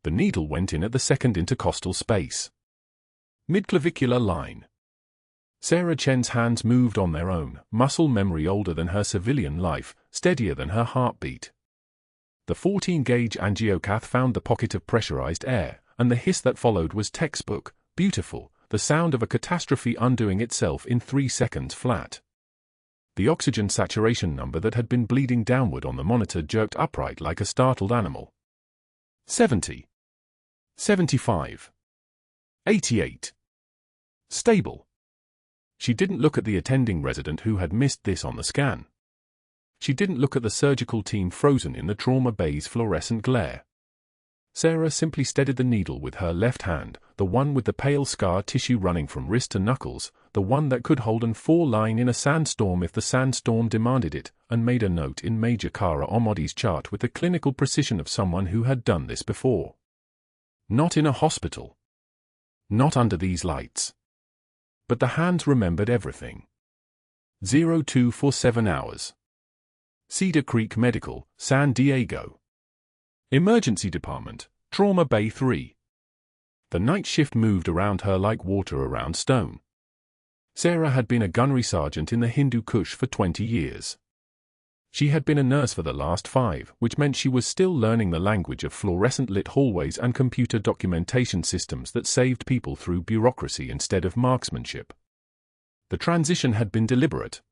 The needle went in at the second intercostal space. Midclavicular line. Sarah Chen's hands moved on their own, muscle memory older than her civilian life, steadier than her heartbeat. The 14-gauge angiocath found the pocket of pressurized air, and the hiss that followed was textbook, beautiful, the sound of a catastrophe undoing itself in 3 seconds flat. The oxygen saturation number that had been bleeding downward on the monitor jerked upright like a startled animal. 70. 75. 88. Stable. She didn't look at the attending resident who had missed this on the scan. She didn't look at the surgical team frozen in the trauma bay's fluorescent glare. Sarah simply steadied the needle with her left hand, the one with the pale scar tissue running from wrist to knuckles, the one that could hold and fall line in a sandstorm if the sandstorm demanded it, and made a note in Major Ahmadi's chart with the clinical precision of someone who had done this before. Not in a hospital. Not under these lights. But the hands remembered everything. 0247 hours. Cedar Creek Medical, San Diego. Emergency Department, Trauma Bay 3. The night shift moved around her like water around stone. Sarah had been a gunnery sergeant in the Hindu Kush for 20 years. She had been a nurse for the last 5, which meant she was still learning the language of fluorescent-lit hallways and computer documentation systems that saved people through bureaucracy instead of marksmanship. The transition had been deliberate.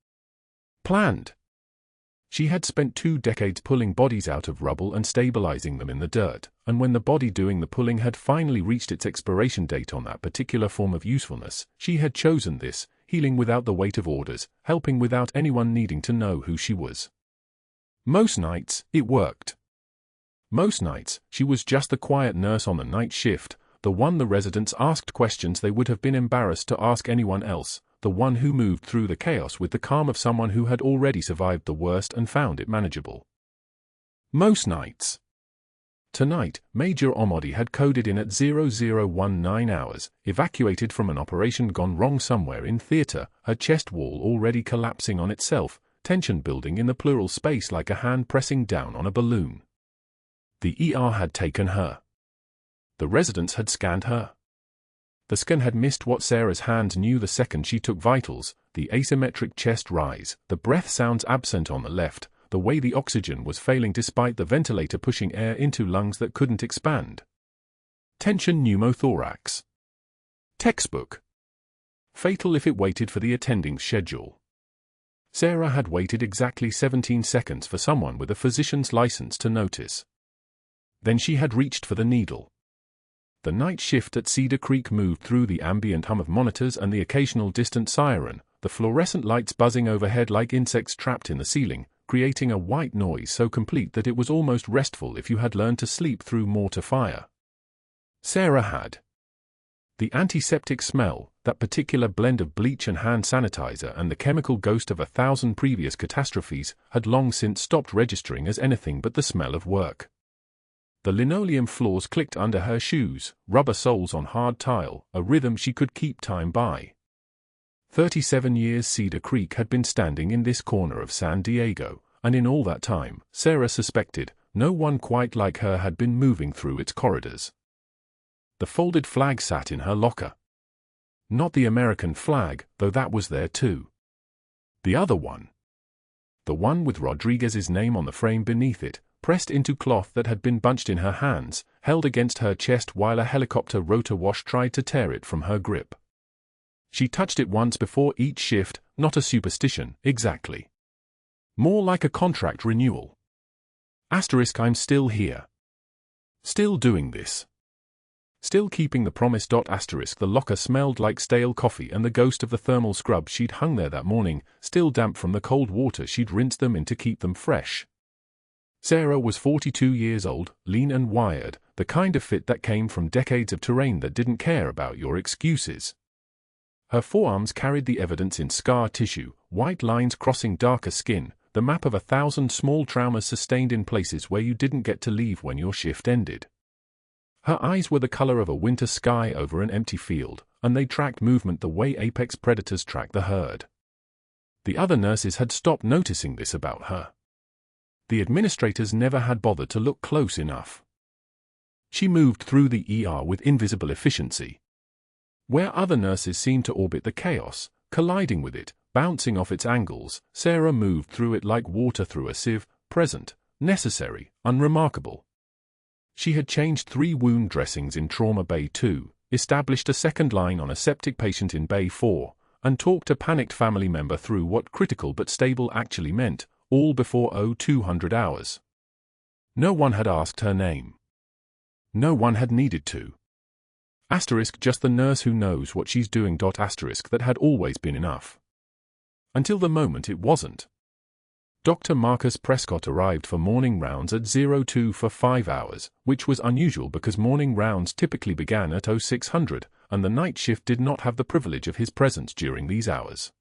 Planned. She had spent 2 decades pulling bodies out of rubble and stabilizing them in the dirt, and when the body doing the pulling had finally reached its expiration date on that particular form of usefulness, she had chosen this, healing without the weight of orders, helping without anyone needing to know who she was. Most nights, it worked. Most nights, she was just the quiet nurse on the night shift, the one the residents asked questions they would have been embarrassed to ask anyone else, the one who moved through the chaos with the calm of someone who had already survived the worst and found it manageable. Most nights. Tonight, Major Ahmadi had coded in at 0019 hours, evacuated from an operation gone wrong somewhere in theater, her chest wall already collapsing on itself, tension building in the pleural space like a hand pressing down on a balloon. The ER had taken her. The residents had scanned her. The scan had missed what Sarah's hands knew the second she took vitals, the asymmetric chest rise, the breath sounds absent on the left, the way the oxygen was failing despite the ventilator pushing air into lungs that couldn't expand. Tension pneumothorax. Textbook. Fatal if it waited for the attending's schedule. Sarah had waited exactly 17 seconds for someone with a physician's license to notice. Then she had reached for the needle. The night shift at Cedar Creek moved through the ambient hum of monitors and the occasional distant siren, the fluorescent lights buzzing overhead like insects trapped in the ceiling, creating a white noise so complete that it was almost restful if you had learned to sleep through mortar fire. Sarah had. The antiseptic smell, that particular blend of bleach and hand sanitizer and the chemical ghost of 1,000 previous catastrophes, had long since stopped registering as anything but the smell of work. The linoleum floors clicked under her shoes, rubber soles on hard tile, a rhythm she could keep time by. 37 years Cedar Creek had been standing in this corner of San Diego, and in all that time, Sarah suspected, no one quite like her had been moving through its corridors. The folded flag sat in her locker. Not the American flag, though that was there too. The other one. The one with Rodriguez's name on the frame beneath it, pressed into cloth that had been bunched in her hands, held against her chest while a helicopter rotor wash tried to tear it from her grip. She touched it once before each shift, not a superstition, exactly. More like a contract renewal. Asterisk I'm still here. Still doing this. Still keeping the promise. Asterisk the locker smelled like stale coffee and the ghost of the thermal scrub she'd hung there that morning, still damp from the cold water she'd rinsed them in to keep them fresh. Sarah was 42 years old, lean and wired, the kind of fit that came from decades of terrain that didn't care about your excuses. Her forearms carried the evidence in scar tissue, white lines crossing darker skin, the map of 1,000 small traumas sustained in places where you didn't get to leave when your shift ended. Her eyes were the color of a winter sky over an empty field, and they tracked movement the way apex predators track the herd. The other nurses had stopped noticing this about her. The administrators never had bothered to look close enough. She moved through the ER with invisible efficiency. Where other nurses seemed to orbit the chaos, colliding with it, bouncing off its angles, Sarah moved through it like water through a sieve, present, necessary, unremarkable. She had changed 3 wound dressings in Trauma Bay 2, established a second line on a septic patient in Bay 4, and talked a panicked family member through what critical but stable actually meant, all before 0200 hours. No one had asked her name. No one had needed to. Just the nurse who knows what she's doing. That had always been enough. Until the moment it wasn't. Dr. Marcus Prescott arrived for morning rounds at 02 for 5 hours, which was unusual because morning rounds typically began at 0600, and the night shift did not have the privilege of his presence during these hours.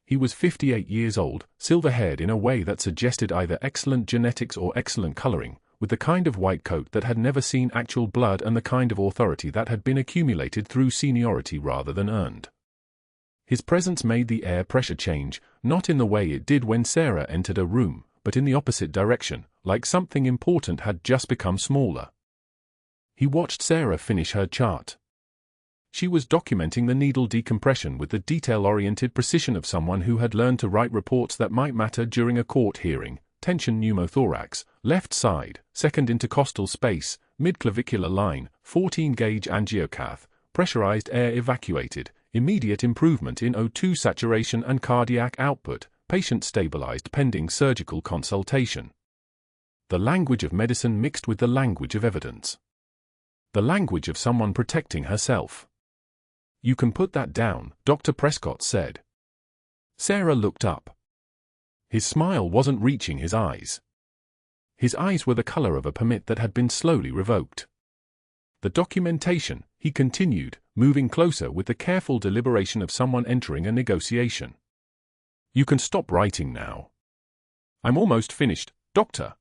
He was 58 years old, silver-haired in a way that suggested either excellent genetics or excellent coloring, with the kind of white coat that had never seen actual blood and the kind of authority that had been accumulated through seniority rather than earned. His presence made the air pressure change, not in the way it did when Sarah entered a room, but in the opposite direction, like something important had just become smaller. He watched Sarah finish her chart. She was documenting the needle decompression with the detail-oriented precision of someone who had learned to write reports that might matter during a court hearing. Tension pneumothorax, left side, second intercostal space, mid-clavicular line, 14-gauge angiocath, pressurized air evacuated, immediate improvement in O2 saturation and cardiac output, patient stabilized pending surgical consultation. The language of medicine mixed with the language of evidence. The language of someone protecting herself. You can put that down, Dr. Prescott said. Sarah looked up. His smile wasn't reaching his eyes. His eyes were the color of a permit that had been slowly revoked. The documentation, he continued, moving closer with the careful deliberation of someone entering a negotiation. You can stop writing now. I'm almost finished, doctor.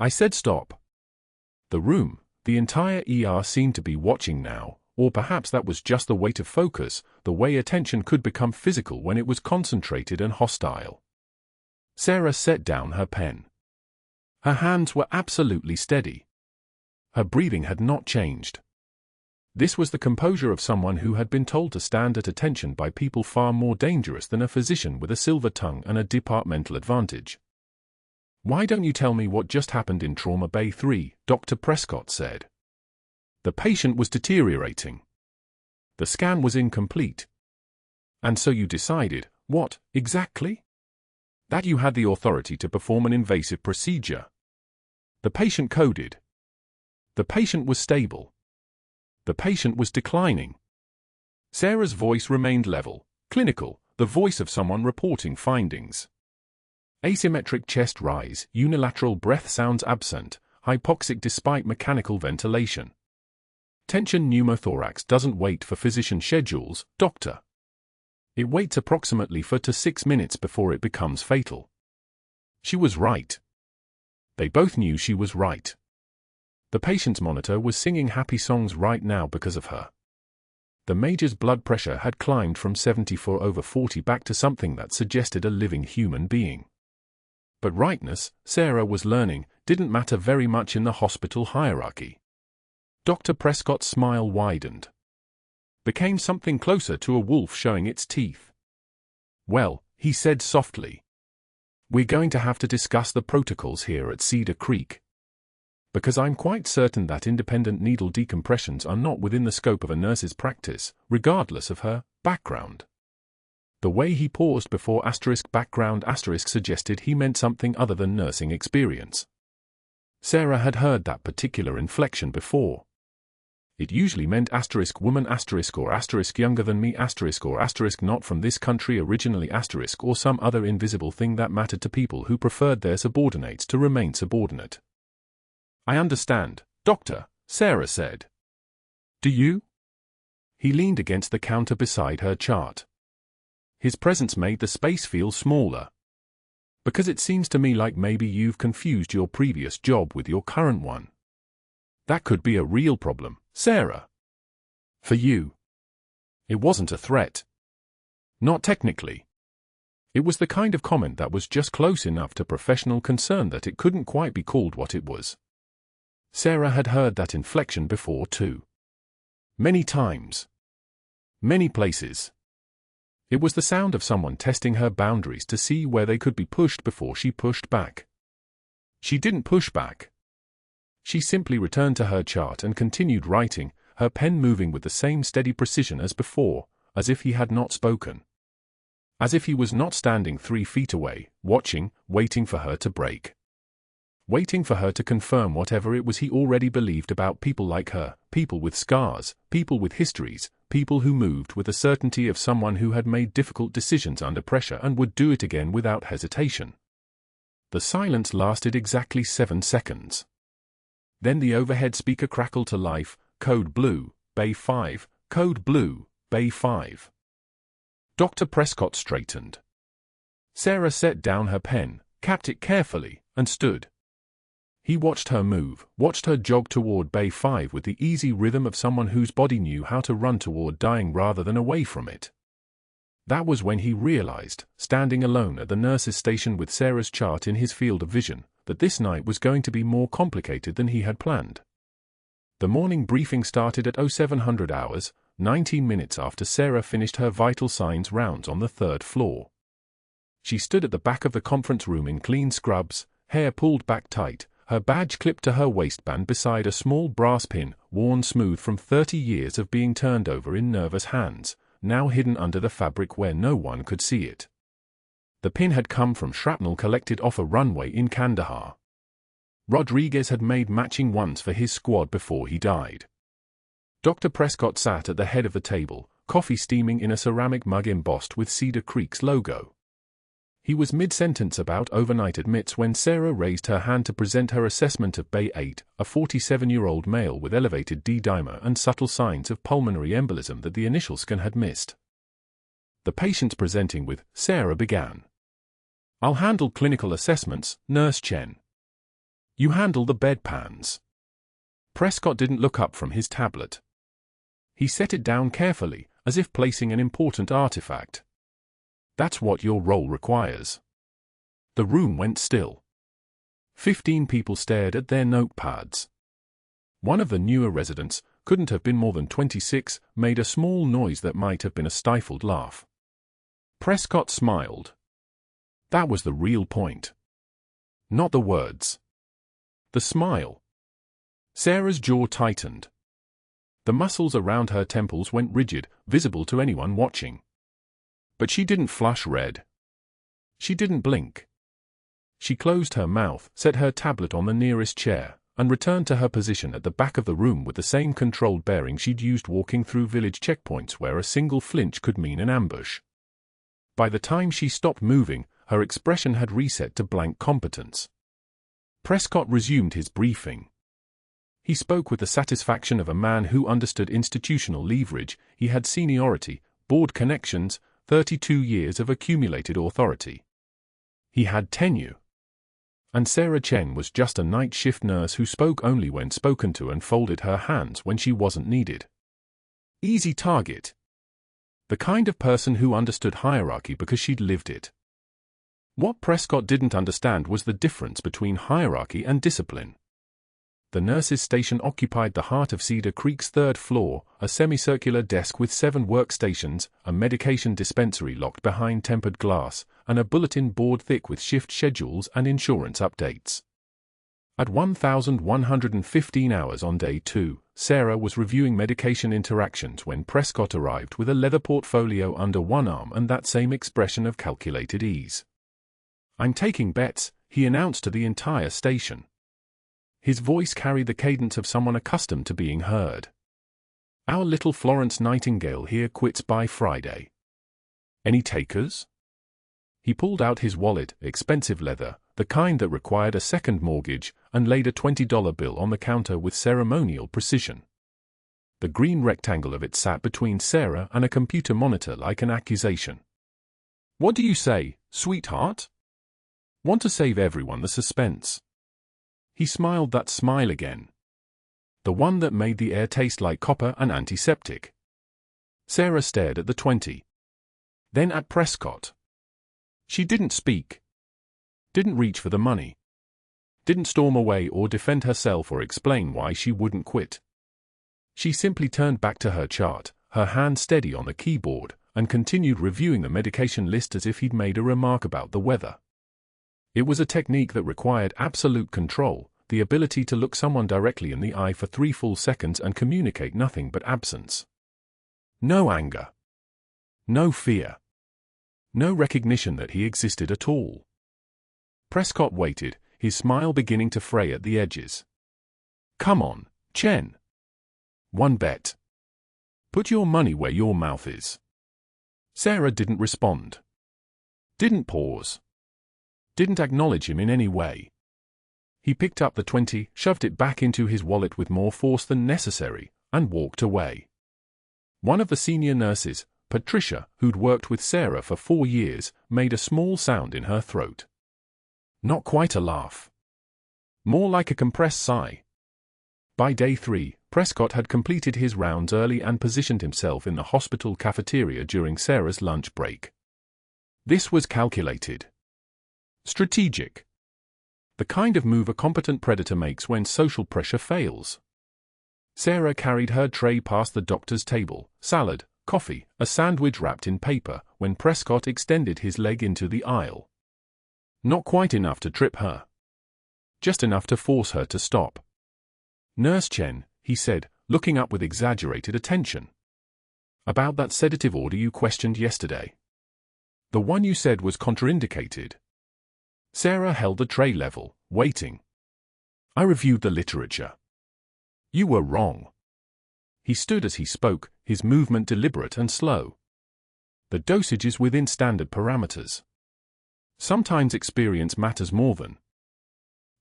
I said stop. The room, the entire ER seemed to be watching now, or perhaps that was just the way to focus, the way attention could become physical when it was concentrated and hostile. Sarah set down her pen. Her hands were absolutely steady. Her breathing had not changed. This was the composure of someone who had been told to stand at attention by people far more dangerous than a physician with a silver tongue and a departmental advantage. Why don't you tell me what just happened in Trauma Bay 3, Dr. Prescott said. The patient was deteriorating. The scan was incomplete. And so you decided, what, exactly? That you had the authority to perform an invasive procedure. The patient coded. The patient was stable. The patient was declining. Sarah's voice remained level, clinical, the voice of someone reporting findings. Asymmetric chest rise, unilateral breath sounds absent, hypoxic despite mechanical ventilation. Tension pneumothorax doesn't wait for physician schedules, doctor. It waits approximately 4 to 6 minutes before it becomes fatal. She was right. They both knew she was right. The patient's monitor was singing happy songs right now because of her. The major's blood pressure had climbed from 74/40 back to something that suggested a living human being. But rightness, Sarah was learning, didn't matter very much in the hospital hierarchy. Dr. Prescott's smile widened. Became something closer to a wolf showing its teeth. Well, he said softly. We're going to have to discuss the protocols here at Cedar Creek. Because I'm quite certain that independent needle decompressions are not within the scope of a nurse's practice, regardless of her background. The way he paused before *background* suggested he meant something other than nursing experience. Sarah had heard that particular inflection before. It usually meant *woman or younger than me or not from this country originally or some other invisible thing that mattered to people who preferred their subordinates to remain subordinate. I understand, doctor, Sarah said. Do you? He leaned against the counter beside her chart. His presence made the space feel smaller. Because it seems to me like maybe you've confused your previous job with your current one. That could be a real problem, Sarah. For you. It wasn't a threat. Not technically. It was the kind of comment that was just close enough to professional concern that it couldn't quite be called what it was. Sarah had heard that inflection before too. Many times. Many places. It was the sound of someone testing her boundaries to see where they could be pushed before she pushed back. She didn't push back. She simply returned to her chart and continued writing, her pen moving with the same steady precision as before, as if he had not spoken. As if he was not standing 3 feet away, watching, waiting for her to break. Waiting for her to confirm whatever it was he already believed about people like her, people with scars, people with histories, people who moved with the certainty of someone who had made difficult decisions under pressure and would do it again without hesitation. The silence lasted exactly 7 seconds. Then the overhead speaker crackled to life, Code Blue, Bay 5, Code Blue, Bay 5. Dr. Prescott straightened. Sarah set down her pen, capped it carefully, and stood. He watched her move, watched her jog toward Bay 5 with the easy rhythm of someone whose body knew how to run toward dying rather than away from it. That was when he realized, standing alone at the nurse's station with Sarah's chart in his field of vision, that this night was going to be more complicated than he had planned. The morning briefing started at 0700 hours, 19 minutes after Sarah finished her vital signs rounds on the 3rd floor. She stood at the back of the conference room in clean scrubs, hair pulled back tight, her badge clipped to her waistband beside a small brass pin, worn smooth from 30 years of being turned over in nervous hands, now hidden under the fabric where no one could see it. The pin had come from shrapnel collected off a runway in Kandahar. Rodriguez had made matching ones for his squad before he died. Dr. Prescott sat at the head of the table, coffee steaming in a ceramic mug embossed with Cedar Creek's logo. He was mid-sentence about overnight admits when Sarah raised her hand to present her assessment of Bay 8, a 47-year-old male with elevated D-dimer and subtle signs of pulmonary embolism that the initial scan had missed. The patients presenting with Sarah began. "I'll handle clinical assessments, Nurse Chen. You handle the bedpans." Prescott didn't look up from his tablet. He set it down carefully, as if placing an important artifact. "That's what your role requires." The room went still. 15 people stared at their notepads. One of the newer residents, couldn't have been more than 26, made a small noise that might have been a stifled laugh. Prescott smiled. That was the real point. Not the words. The smile. Sarah's jaw tightened. The muscles around her temples went rigid, visible to anyone watching. But she didn't flush red. She didn't blink. She closed her mouth, set her tablet on the nearest chair, and returned to her position at the back of the room with the same controlled bearing she'd used walking through village checkpoints where a single flinch could mean an ambush. By the time she stopped moving, her expression had reset to blank competence. Prescott resumed his briefing. He spoke with the satisfaction of a man who understood institutional leverage. He had seniority, board connections, 32 years of accumulated authority. He had tenure. And Sarah Chen was just a night shift nurse who spoke only when spoken to and folded her hands when she wasn't needed. Easy target. The kind of person who understood hierarchy because she'd lived it. What Prescott didn't understand was the difference between hierarchy and discipline. The nurse's station occupied the heart of Cedar Creek's 3rd floor, a semicircular desk with 7 workstations, a medication dispensary locked behind tempered glass, and a bulletin board thick with shift schedules and insurance updates. At 1,115 hours on day 2, Sarah was reviewing medication interactions when Prescott arrived with a leather portfolio under one arm and that same expression of calculated ease. "I'm taking bets," he announced to the entire station. His voice carried the cadence of someone accustomed to being heard. "Our little Florence Nightingale here quits by Friday. Any takers?" He pulled out his wallet, expensive leather, the kind that required a second mortgage, and laid a $20 bill on the counter with ceremonial precision. The green rectangle of it sat between Sarah and a computer monitor like an accusation. "What do you say, sweetheart? Want to save everyone the suspense." He smiled that smile again. The one that made the air taste like copper and antiseptic. Sarah stared at the 20. Then at Prescott. She didn't speak. Didn't reach for the money. Didn't storm away or defend herself or explain why she wouldn't quit. She simply turned back to her chart, her hand steady on the keyboard, and continued reviewing the medication list as if he'd made a remark about the weather. It was a technique that required absolute control, the ability to look someone directly in the eye for 3 full seconds and communicate nothing but absence. No anger. No fear. No recognition that he existed at all. Prescott waited, his smile beginning to fray at the edges. Come on, Chen. One bet. Put your money where your mouth is. Sarah didn't respond. Didn't pause. Didn't acknowledge him in any way. He picked up the 20, shoved it back into his wallet with more force than necessary, and walked away. One of the senior nurses, Patricia, who'd worked with Sarah for 4 years, made a small sound in her throat. Not quite a laugh. More like a compressed sigh. By day 3, Prescott had completed his rounds early and positioned himself in the hospital cafeteria during Sarah's lunch break. This was calculated. Strategic. The kind of move a competent predator makes when social pressure fails. Sarah carried her tray past the doctor's table, salad, coffee, a sandwich wrapped in paper, when Prescott extended his leg into the aisle. Not quite enough to trip her. Just enough to force her to stop. Nurse Chen, he said, looking up with exaggerated attention. About that sedative order you questioned yesterday. The one you said was contraindicated. Sarah held the tray level, waiting. I reviewed the literature. You were wrong. He stood as he spoke, his movement deliberate and slow. The dosage is within standard parameters. Sometimes experience matters more than.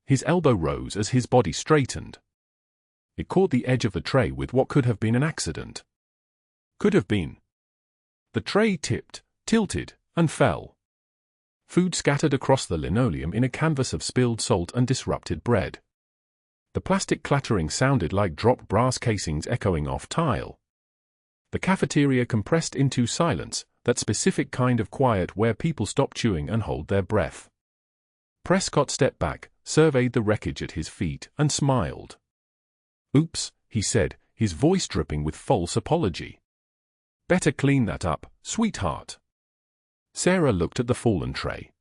His elbow rose as his body straightened. It caught the edge of the tray with what could have been an accident. Could have been. The tray tipped, tilted, and fell. Food scattered across the linoleum in a canvas of spilled salt and disrupted bread. The plastic clattering sounded like dropped brass casings echoing off tile. The cafeteria compressed into silence, that specific kind of quiet where people stop chewing and hold their breath. Prescott stepped back, surveyed the wreckage at his feet, and smiled. Oops, he said, his voice dripping with false apology. Better clean that up, sweetheart. Sarah looked at the fallen tray.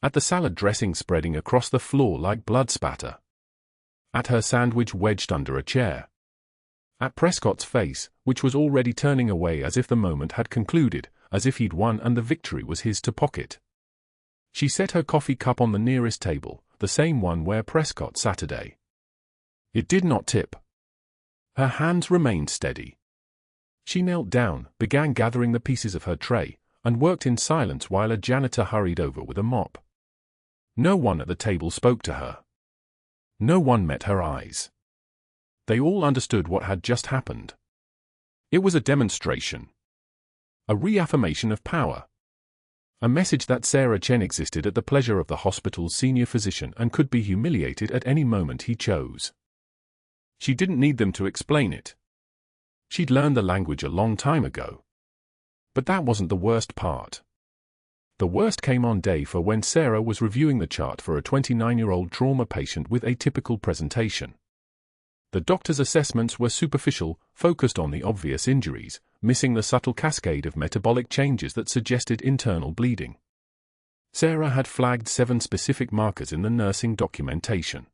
At the salad dressing spreading across the floor like blood spatter. At her sandwich wedged under a chair. At Prescott's face, which was already turning away as if the moment had concluded, as if he'd won and the victory was his to pocket. She set her coffee cup on the nearest table, the same one where Prescott sat today. It did not tip. Her hands remained steady. She knelt down, began gathering the pieces of her tray, and worked in silence while a janitor hurried over with a mop. No one at the table spoke to her. No one met her eyes. They all understood what had just happened. It was a demonstration. A reaffirmation of power. A message that Sarah Chen existed at the pleasure of the hospital's senior physician and could be humiliated at any moment he chose. She didn't need them to explain it. She'd learned the language a long time ago. But that wasn't the worst part. The worst came on day 4 when Sarah was reviewing the chart for a 29-year-old trauma patient with atypical presentation. The doctor's assessments were superficial, focused on the obvious injuries, missing the subtle cascade of metabolic changes that suggested internal bleeding. Sarah had flagged 7 specific markers in the nursing documentation.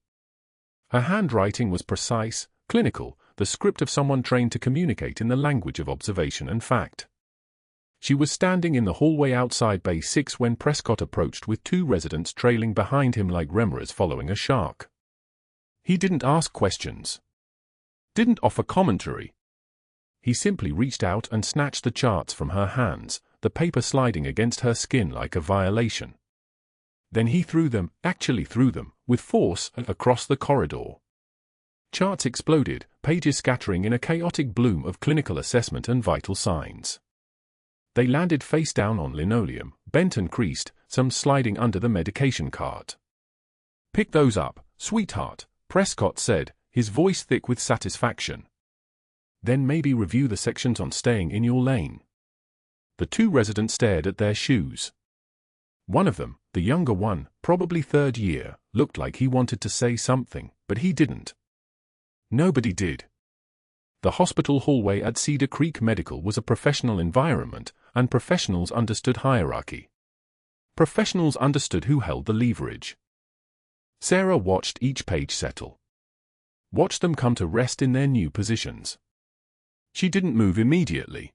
Her handwriting was precise, clinical, the script of someone trained to communicate in the language of observation and fact. She was standing in the hallway outside Bay 6 when Prescott approached with 2 residents trailing behind him like remoras following a shark. He didn't ask questions. Didn't offer commentary. He simply reached out and snatched the charts from her hands, the paper sliding against her skin like a violation. Then he threw them, actually threw them, with force, across the corridor. Charts exploded, pages scattering in a chaotic bloom of clinical assessment and vital signs. They landed face down on linoleum, bent and creased, some sliding under the medication cart. Pick those up, sweetheart, Prescott said, his voice thick with satisfaction. Then maybe review the sections on staying in your lane. The 2 residents stared at their shoes. One of them, the younger one, probably third year, looked like he wanted to say something, but he didn't. Nobody did. The hospital hallway at Cedar Creek Medical was a professional environment, and professionals understood hierarchy. Professionals understood who held the leverage. Sarah watched each page settle. Watched them come to rest in their new positions. She didn't move immediately.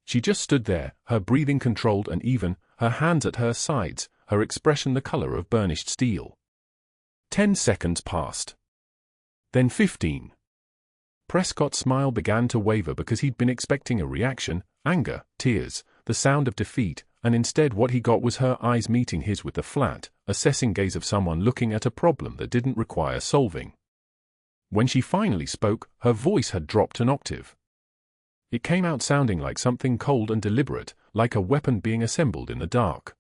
She just stood there, her breathing controlled and even, her hands at her sides, her expression the color of burnished steel. 10 seconds passed. Then 15. Prescott's smile began to waver because he'd been expecting a reaction, anger, tears, the sound of defeat, and instead what he got was her eyes meeting his with the flat, assessing gaze of someone looking at a problem that didn't require solving. When she finally spoke, her voice had dropped an octave. It came out sounding like something cold and deliberate, like a weapon being assembled in the dark.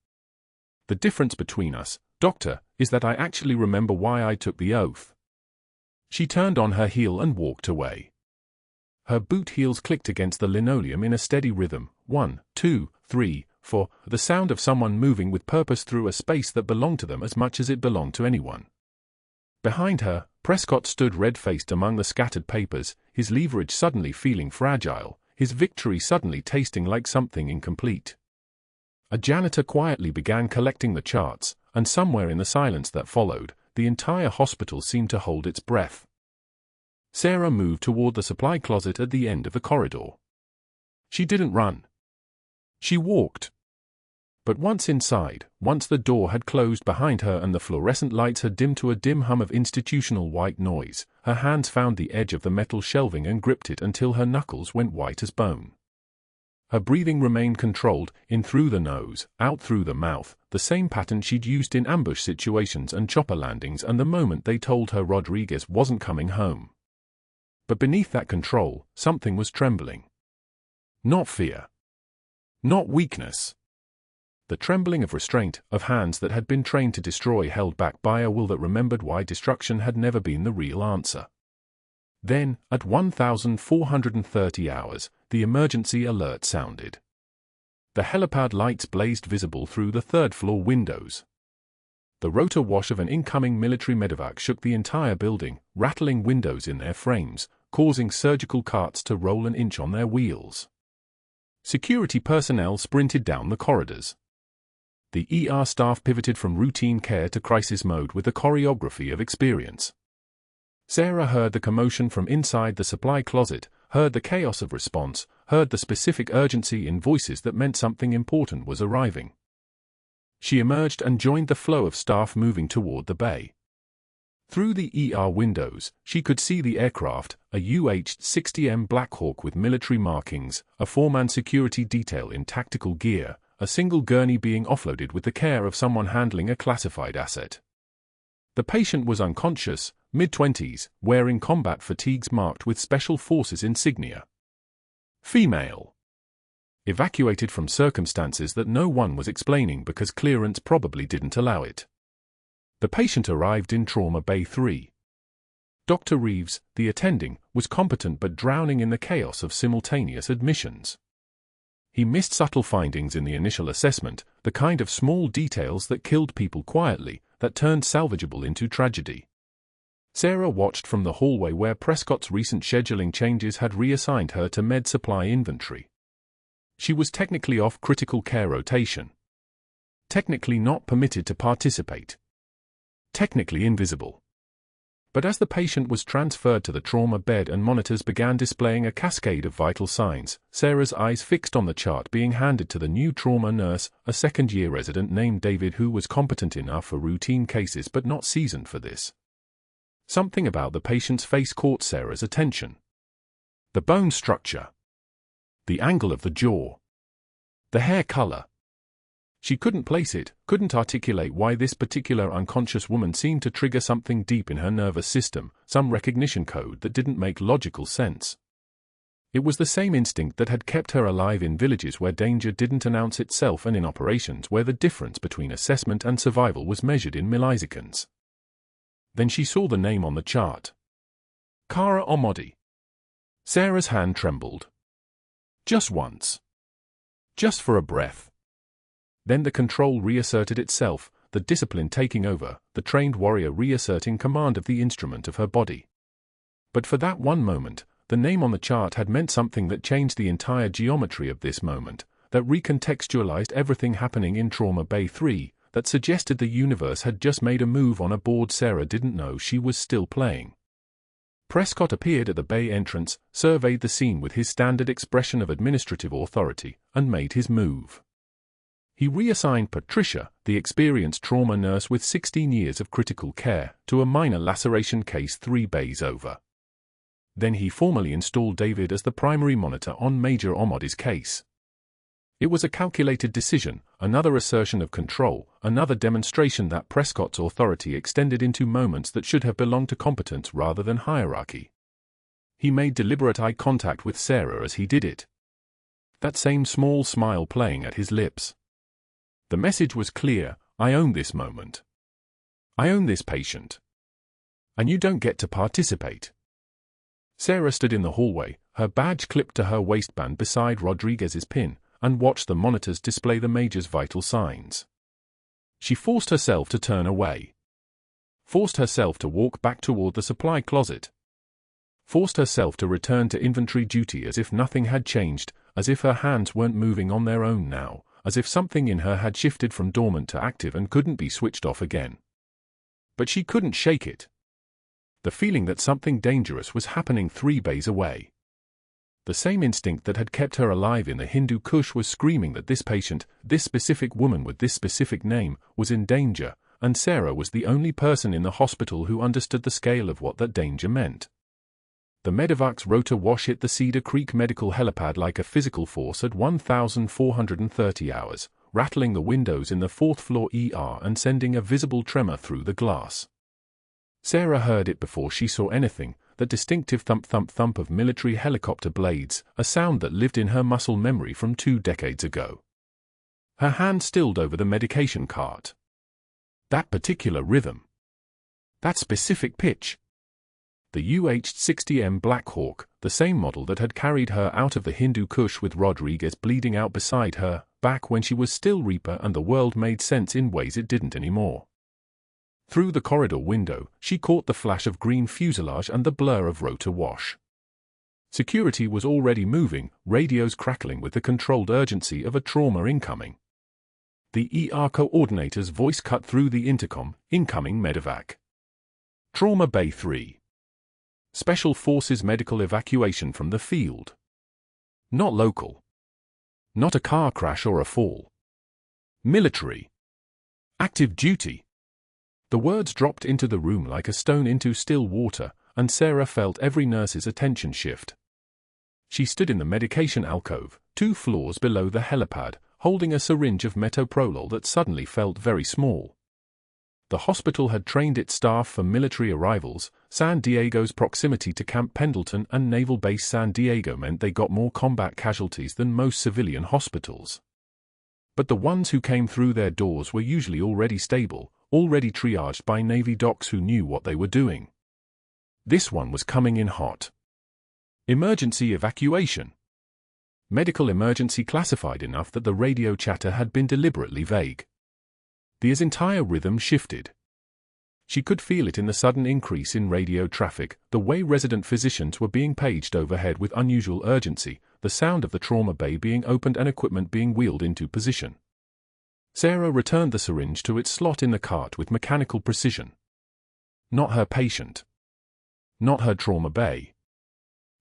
The difference between us, Doctor, is that I actually remember why I took the oath. She turned on her heel and walked away. Her boot heels clicked against the linoleum in a steady rhythm, 1, 2, 3, 4, the sound of someone moving with purpose through a space that belonged to them as much as it belonged to anyone. Behind her, Prescott stood red-faced among the scattered papers, his leverage suddenly feeling fragile, his victory suddenly tasting like something incomplete. A janitor quietly began collecting the charts, and somewhere in the silence that followed, the entire hospital seemed to hold its breath. Sarah moved toward the supply closet at the end of the corridor. She didn't run. She walked. But once inside, once the door had closed behind her and the fluorescent lights had dimmed to a dim hum of institutional white noise, her hands found the edge of the metal shelving and gripped it until her knuckles went white as bone. Her breathing remained controlled, in through the nose, out through the mouth, the same pattern she'd used in ambush situations and chopper landings and the moment they told her Rodriguez wasn't coming home. But beneath that control, something was trembling. Not fear. Not weakness. The trembling of restraint, of hands that had been trained to destroy held back by a will that remembered why destruction had never been the real answer. Then, at 1,430 hours, the emergency alert sounded. The helipad lights blazed visible through the third-floor windows. The rotor wash of an incoming military medevac shook the entire building, rattling windows in their frames, causing surgical carts to roll an inch on their wheels. Security personnel sprinted down the corridors. The ER staff pivoted from routine care to crisis mode with the choreography of experience. Sarah heard the commotion from inside the supply closet, heard the chaos of response, heard the specific urgency in voices that meant something important was arriving. She emerged and joined the flow of staff moving toward the bay. Through the ER windows, she could see the aircraft, a UH-60M Black Hawk with military markings, a four-man security detail in tactical gear, a single gurney being offloaded with the care of someone handling a classified asset. The patient was unconscious, mid-20s, wearing combat fatigues marked with Special Forces insignia. Female. Evacuated from circumstances that no one was explaining because clearance probably didn't allow it. The patient arrived in Trauma Bay 3. Dr. Reeves, the attending, was competent but drowning in the chaos of simultaneous admissions. He missed subtle findings in the initial assessment, the kind of small details that killed people quietly, that turned salvageable into tragedy. Sarah watched from the hallway where Prescott's recent scheduling changes had reassigned her to med supply inventory. She was technically off critical care rotation. Technically not permitted to participate. Technically invisible. But as the patient was transferred to the trauma bed and monitors began displaying a cascade of vital signs, Sarah's eyes fixed on the chart being handed to the new trauma nurse, a second-year resident named David who was competent enough for routine cases but not seasoned for this. Something about the patient's face caught Sarah's attention. The bone structure. The angle of the jaw. The hair color. She couldn't place it, couldn't articulate why this particular unconscious woman seemed to trigger something deep in her nervous system, some recognition code that didn't make logical sense. It was the same instinct that had kept her alive in villages where danger didn't announce itself and in operations where the difference between assessment and survival was measured in milliseconds. Then she saw the name on the chart. Major Ahmadi. Sarah's hand trembled. Just once. Just for a breath. Then the control reasserted itself, the discipline taking over, the trained warrior reasserting command of the instrument of her body. But for that one moment, the name on the chart had meant something that changed the entire geometry of this moment, that recontextualized everything happening in Trauma Bay 3, that suggested the universe had just made a move on a board Sarah didn't know she was still playing. Prescott appeared at the bay entrance, surveyed the scene with his standard expression of administrative authority, and made his move. He reassigned Patricia, the experienced trauma nurse with 16 years of critical care, to a minor laceration case 3 bays over. Then he formally installed David as the primary monitor on Major Ahmadi's case. It was a calculated decision, another assertion of control, another demonstration that Prescott's authority extended into moments that should have belonged to competence rather than hierarchy. He made deliberate eye contact with Sarah as he did it. That same small smile playing at his lips. The message was clear: I own this moment. I own this patient. And you don't get to participate. Sarah stood in the hallway, her badge clipped to her waistband beside Rodriguez's pin, and watched the monitors display the Major's vital signs. She forced herself to turn away. Forced herself to walk back toward the supply closet. Forced herself to return to inventory duty as if nothing had changed, as if her hands weren't moving on their own now, as if something in her had shifted from dormant to active and couldn't be switched off again. But she couldn't shake it. The feeling that something dangerous was happening 3 bays away. The same instinct that had kept her alive in the Hindu Kush was screaming that this patient, this specific woman with this specific name, was in danger, and Sarah was the only person in the hospital who understood the scale of what that danger meant. The medevac's rotor wash hit the Cedar Creek Medical helipad like a physical force at 1,430 hours, rattling the windows in the 4th floor ER and sending a visible tremor through the glass. Sarah heard it before she saw anything, the distinctive thump-thump-thump of military helicopter blades, a sound that lived in her muscle memory from 2 decades ago. Her hand stilled over the medication cart. That particular rhythm. That specific pitch. The UH-60M Black Hawk, the same model that had carried her out of the Hindu Kush with Rodriguez bleeding out beside her, back when she was still Reaper and the world made sense in ways it didn't anymore. Through the corridor window, she caught the flash of green fuselage and the blur of rotor wash. Security was already moving, radios crackling with the controlled urgency of a trauma incoming. The ER coordinator's voice cut through the intercom: incoming medevac. Trauma Bay 3. Special Forces medical evacuation from the field. Not local. Not a car crash or a fall. Military. Active duty. The words dropped into the room like a stone into still water, and Sarah felt every nurse's attention shift. She stood in the medication alcove, 2 floors below the helipad, holding a syringe of metoprolol that suddenly felt very small. The hospital had trained its staff for military arrivals. San Diego's proximity to Camp Pendleton and Naval Base San Diego meant they got more combat casualties than most civilian hospitals. But the ones who came through their doors were usually already stable, already triaged by Navy docs who knew what they were doing. This one was coming in hot. Emergency evacuation. Medical emergency classified enough that the radio chatter had been deliberately vague. The entire rhythm shifted. She could feel it in the sudden increase in radio traffic, the way resident physicians were being paged overhead with unusual urgency, the sound of the trauma bay being opened and equipment being wheeled into position. Sarah returned the syringe to its slot in the cart with mechanical precision. Not her patient. Not her trauma bay.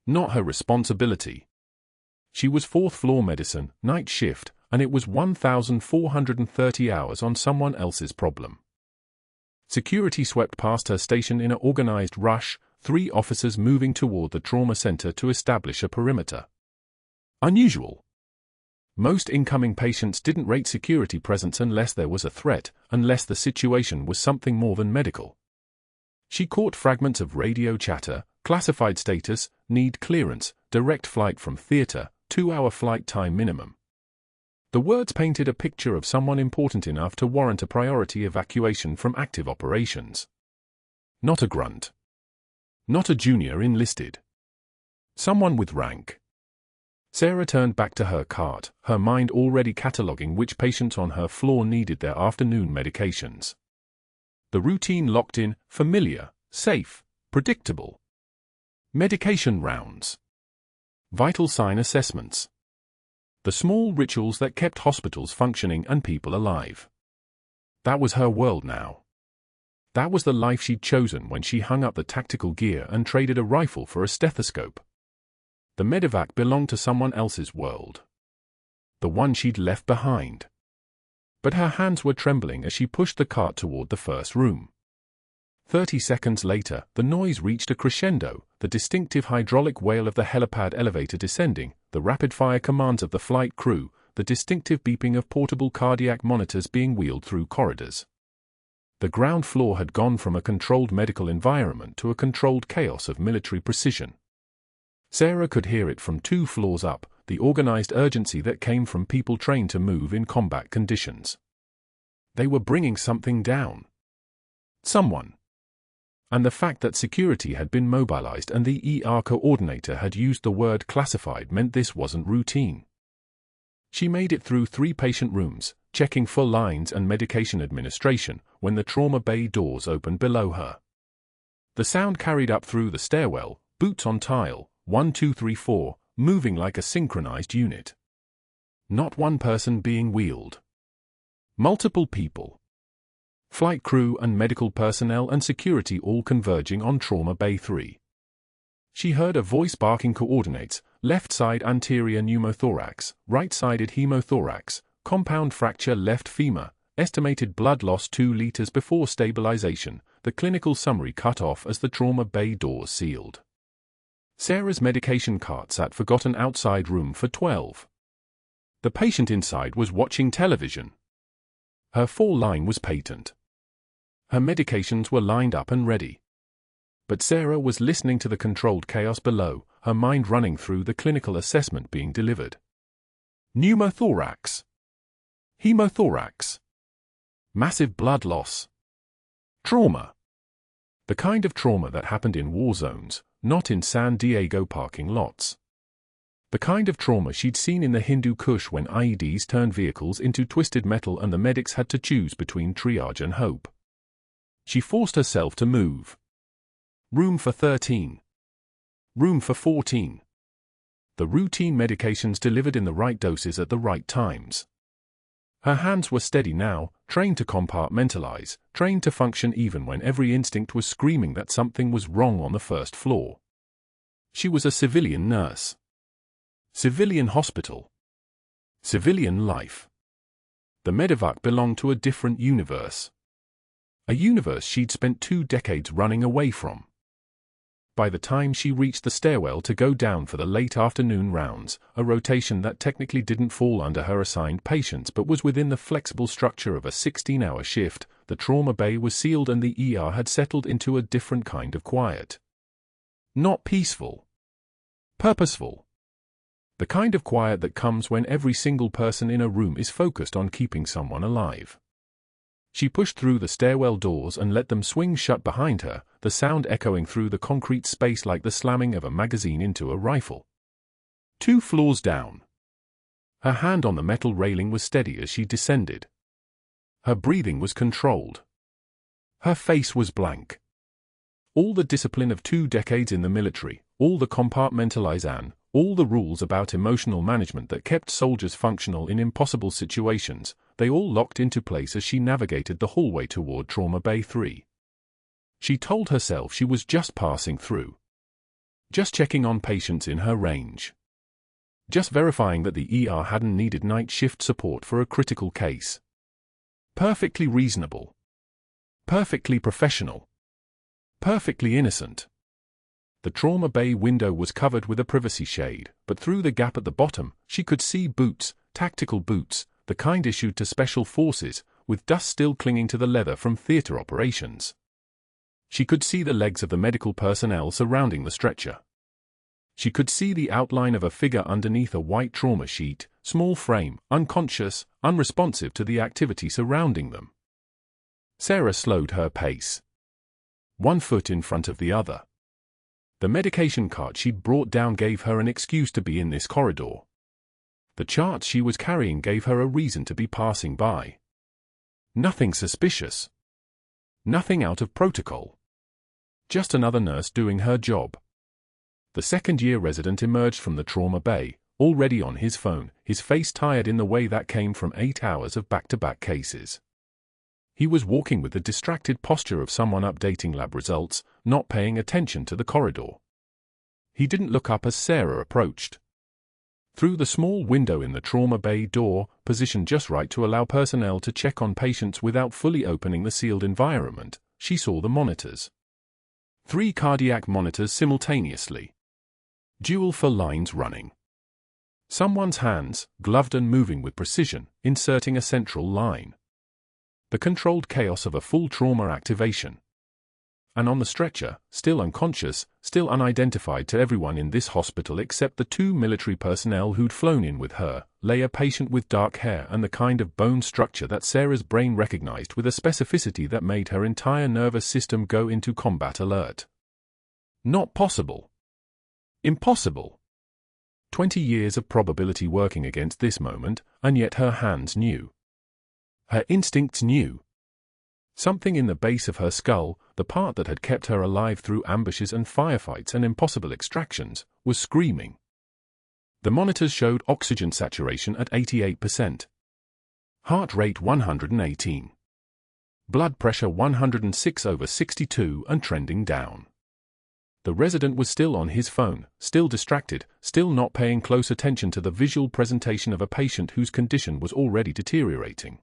Not her responsibility. She was 4th floor medicine, night shift, and it was 1,430 hours on someone else's problem. Security swept past her station in an organized rush, 3 officers moving toward the trauma center to establish a perimeter. Unusual. Most incoming patients didn't rate security presence unless there was a threat, unless the situation was something more than medical. She caught fragments of radio chatter: classified status, need clearance, direct flight from theater, 2-hour flight time minimum. The words painted a picture of someone important enough to warrant a priority evacuation from active operations. Not a grunt. Not a junior enlisted. Someone with rank. Sarah turned back to her cart, her mind already cataloguing which patients on her floor needed their afternoon medications. The routine locked in, familiar, safe, predictable. Medication rounds. Vital sign assessments. The small rituals that kept hospitals functioning and people alive. That was her world now. That was the life she'd chosen when she hung up the tactical gear and traded a rifle for a stethoscope. The medevac belonged to someone else's world. The one she'd left behind. But her hands were trembling as she pushed the cart toward the first room. 30 seconds later, the noise reached a crescendo, the distinctive hydraulic wail of the helipad elevator descending, the rapid-fire commands of the flight crew, the distinctive beeping of portable cardiac monitors being wheeled through corridors. The ground floor had gone from a controlled medical environment to a controlled chaos of military precision. Sarah could hear it from 2 floors up, the organized urgency that came from people trained to move in combat conditions. They were bringing something down. Someone. And the fact that security had been mobilized and the ER coordinator had used the word classified meant this wasn't routine. She made it through 3 patient rooms, checking full lines and medication administration, when the trauma bay doors opened below her. The sound carried up through the stairwell, boots on tile, 1, 2, 3, 4, moving like a synchronized unit. Not one person being wheeled. Multiple people. Flight crew and medical personnel and security all converging on Trauma Bay 3. She heard a voice barking coordinates: left side anterior pneumothorax, right-sided hemothorax, compound fracture left femur, estimated blood loss 2 liters before stabilization, the clinical summary cut off as the Trauma Bay doors sealed. Sarah's medication cart sat forgotten outside room for 12. The patient inside was watching television. Her 4 line was patent. Her medications were lined up and ready. But Sarah was listening to the controlled chaos below, her mind running through the clinical assessment being delivered. Pneumothorax. Hemothorax. Massive blood loss. Trauma. The kind of trauma that happened in war zones, not in San Diego parking lots. The kind of trauma she'd seen in the Hindu Kush when IEDs turned vehicles into twisted metal and the medics had to choose between triage and hope. She forced herself to move. Room for 13. Room for 14. The routine medications delivered in the right doses at the right times. Her hands were steady now, trained to compartmentalize, trained to function even when every instinct was screaming that something was wrong on the first floor. She was a civilian nurse. Civilian hospital. Civilian life. The medevac belonged to a different universe. A universe she'd spent 2 decades running away from. By the time she reached the stairwell to go down for the late afternoon rounds, a rotation that technically didn't fall under her assigned patients but was within the flexible structure of a 16-hour shift, the trauma bay was sealed and the ER had settled into a different kind of quiet. Not peaceful. Purposeful. The kind of quiet that comes when every single person in a room is focused on keeping someone alive. She pushed through the stairwell doors and let them swing shut behind her, the sound echoing through the concrete space like the slamming of a magazine into a rifle. 2 floors down. Her hand on the metal railing was steady as she descended. Her breathing was controlled. Her face was blank. All the discipline of 2 decades in the military, all the compartmentalization, all the rules about emotional management that kept soldiers functional in impossible situations, they all locked into place as she navigated the hallway toward Trauma Bay 3. She told herself she was just passing through. Just checking on patients in her range. Just verifying that the ER hadn't needed night shift support for a critical case. Perfectly reasonable. Perfectly professional. Perfectly innocent. The trauma bay window was covered with a privacy shade, but through the gap at the bottom, she could see boots, tactical boots, the kind issued to special forces, with dust still clinging to the leather from theater operations. She could see the legs of the medical personnel surrounding the stretcher. She could see the outline of a figure underneath a white trauma sheet, small frame, unconscious, unresponsive to the activity surrounding them. Sarah slowed her pace. 1 foot in front of the other. The medication cart she'd brought down gave her an excuse to be in this corridor. The charts she was carrying gave her a reason to be passing by. Nothing suspicious. Nothing out of protocol. Just another nurse doing her job. The second-year resident emerged from the trauma bay, already on his phone, his face tired in the way that came from 8 hours of back-to-back cases. He was walking with the distracted posture of someone updating lab results, not paying attention to the corridor. He didn't look up as Sarah approached. Through the small window in the trauma bay door, positioned just right to allow personnel to check on patients without fully opening the sealed environment, she saw the monitors. 3 cardiac monitors simultaneously. Dual for lines running. Someone's hands, gloved and moving with precision, inserting a central line. The controlled chaos of a full trauma activation. And on the stretcher, still unconscious, still unidentified to everyone in this hospital except the 2 military personnel who'd flown in with her, lay a patient with dark hair and the kind of bone structure that Sarah's brain recognized with a specificity that made her entire nervous system go into combat alert. Not possible. Impossible. 20 years of probability working against this moment, and yet her hands knew. Her instincts knew. Something in the base of her skull, the part that had kept her alive through ambushes and firefights and impossible extractions, was screaming. The monitors showed oxygen saturation at 88%. Heart rate 118. Blood pressure 106/62 and trending down. The resident was still on his phone, still distracted, still not paying close attention to the visual presentation of a patient whose condition was already deteriorating.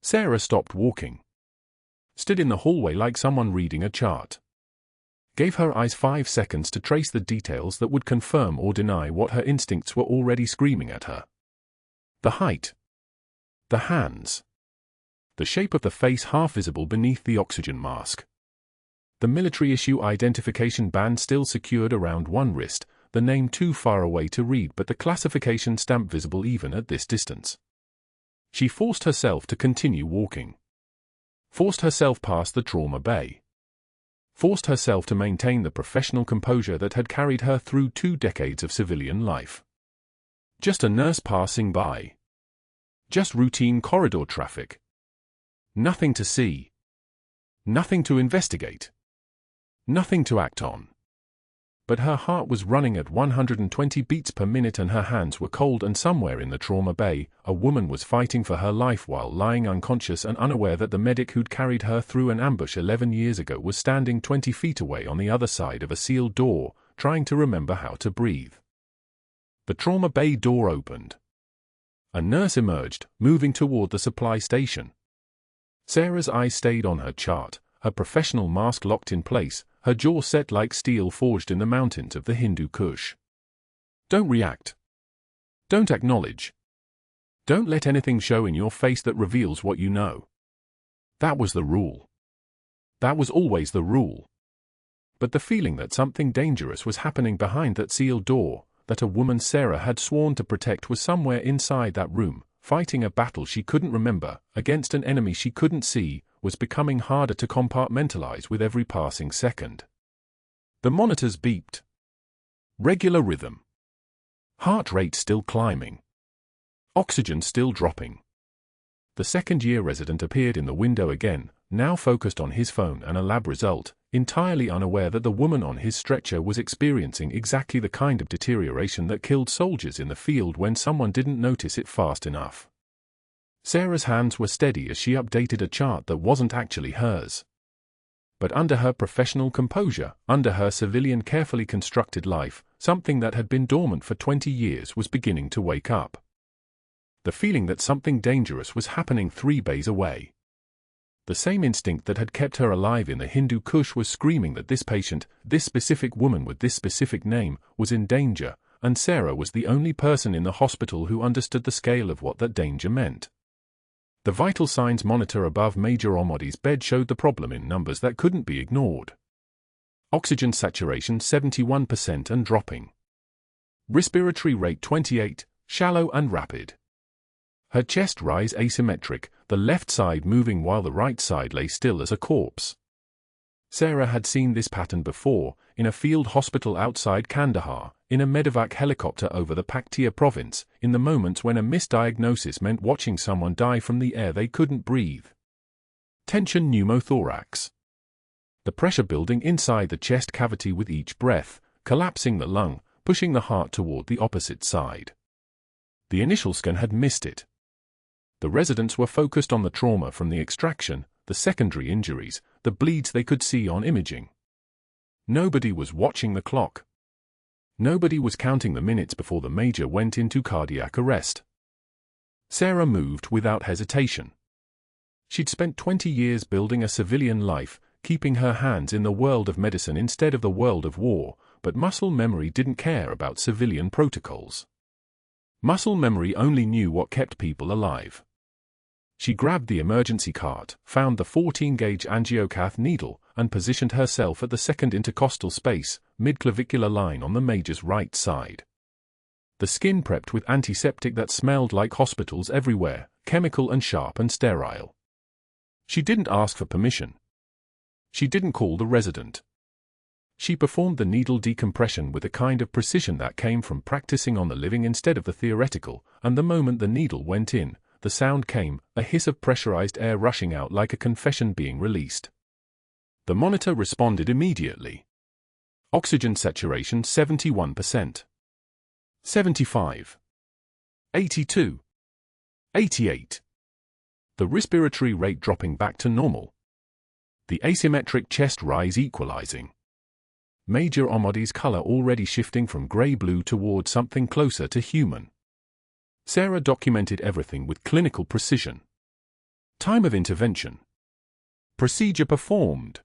Sarah stopped walking. Stood in the hallway like someone reading a chart. Gave her eyes 5 seconds to trace the details that would confirm or deny what her instincts were already screaming at her. The height. The hands. The shape of the face half visible beneath the oxygen mask. The military-issue identification band still secured around one wrist, the name too far away to read but the classification stamp visible even at this distance. She forced herself to continue walking. Forced herself past the trauma bay. Forced herself to maintain the professional composure that had carried her through 2 decades of civilian life. Just a nurse passing by. Just routine corridor traffic. Nothing to see. Nothing to investigate. Nothing to act on. But her heart was running at 120 beats per minute and her hands were cold, and somewhere in the trauma bay, a woman was fighting for her life while lying unconscious and unaware that the medic who'd carried her through an ambush 11 years ago was standing 20 feet away on the other side of a sealed door, trying to remember how to breathe. The trauma bay door opened. A nurse emerged, moving toward the supply station. Sarah's eyes stayed on her chart, her professional mask locked in place, her jaw set like steel forged in the mountains of the Hindu Kush. Don't react. Don't acknowledge. Don't let anything show in your face that reveals what you know. That was the rule. That was always the rule. But the feeling that something dangerous was happening behind that sealed door, that a woman Sarah had sworn to protect was somewhere inside that room, fighting a battle she couldn't remember, against an enemy she couldn't see, was becoming harder to compartmentalize with every passing second. The monitors beeped. Regular rhythm. Heart rate still climbing. Oxygen still dropping. The second-year resident appeared in the window again, now focused on his phone and a lab result, entirely unaware that the woman on his stretcher was experiencing exactly the kind of deterioration that killed soldiers in the field when someone didn't notice it fast enough. Sarah's hands were steady as she updated a chart that wasn't actually hers. But under her professional composure, under her civilian carefully constructed life, something that had been dormant for 20 years was beginning to wake up. The feeling that something dangerous was happening 3 bays away. The same instinct that had kept her alive in the Hindu Kush was screaming that this patient, this specific woman with this specific name, was in danger, and Sarah was the only person in the hospital who understood the scale of what that danger meant. The vital signs monitor above Major Ahmadi's bed showed the problem in numbers that couldn't be ignored. Oxygen saturation 71% and dropping. Respiratory rate 28, shallow and rapid. Her chest rise asymmetric, the left side moving while the right side lay still as a corpse. Sarah had seen this pattern before, in a field hospital outside Kandahar, in a medevac helicopter over the Paktia province, in the moments when a misdiagnosis meant watching someone die from the air they couldn't breathe. Tension pneumothorax. The pressure building inside the chest cavity with each breath, collapsing the lung, pushing the heart toward the opposite side. The initial scan had missed it. The residents were focused on the trauma from the extraction, the secondary injuries, the bleeds they could see on imaging. Nobody was watching the clock. Nobody was counting the minutes before the major went into cardiac arrest. Sarah moved without hesitation. She'd spent 20 years building a civilian life, keeping her hands in the world of medicine instead of the world of war, but muscle memory didn't care about civilian protocols. Muscle memory only knew what kept people alive. She grabbed the emergency cart, found the 14-gauge angiocath needle, and positioned herself at the second intercostal space, mid-clavicular line on the major's right side. The skin prepped with antiseptic that smelled like hospitals everywhere, chemical and sharp and sterile. She didn't ask for permission. She didn't call the resident. She performed the needle decompression with a kind of precision that came from practicing on the living instead of the theoretical, and the moment the needle went in, the sound came, a hiss of pressurized air rushing out like a confession being released. The monitor responded immediately. Oxygen saturation 71%. 75. 82. 88. The respiratory rate dropping back to normal. The asymmetric chest rise equalizing. Major Ahmadi's color already shifting from gray-blue toward something closer to human. Sarah documented everything with clinical precision. Time of intervention. Procedure performed.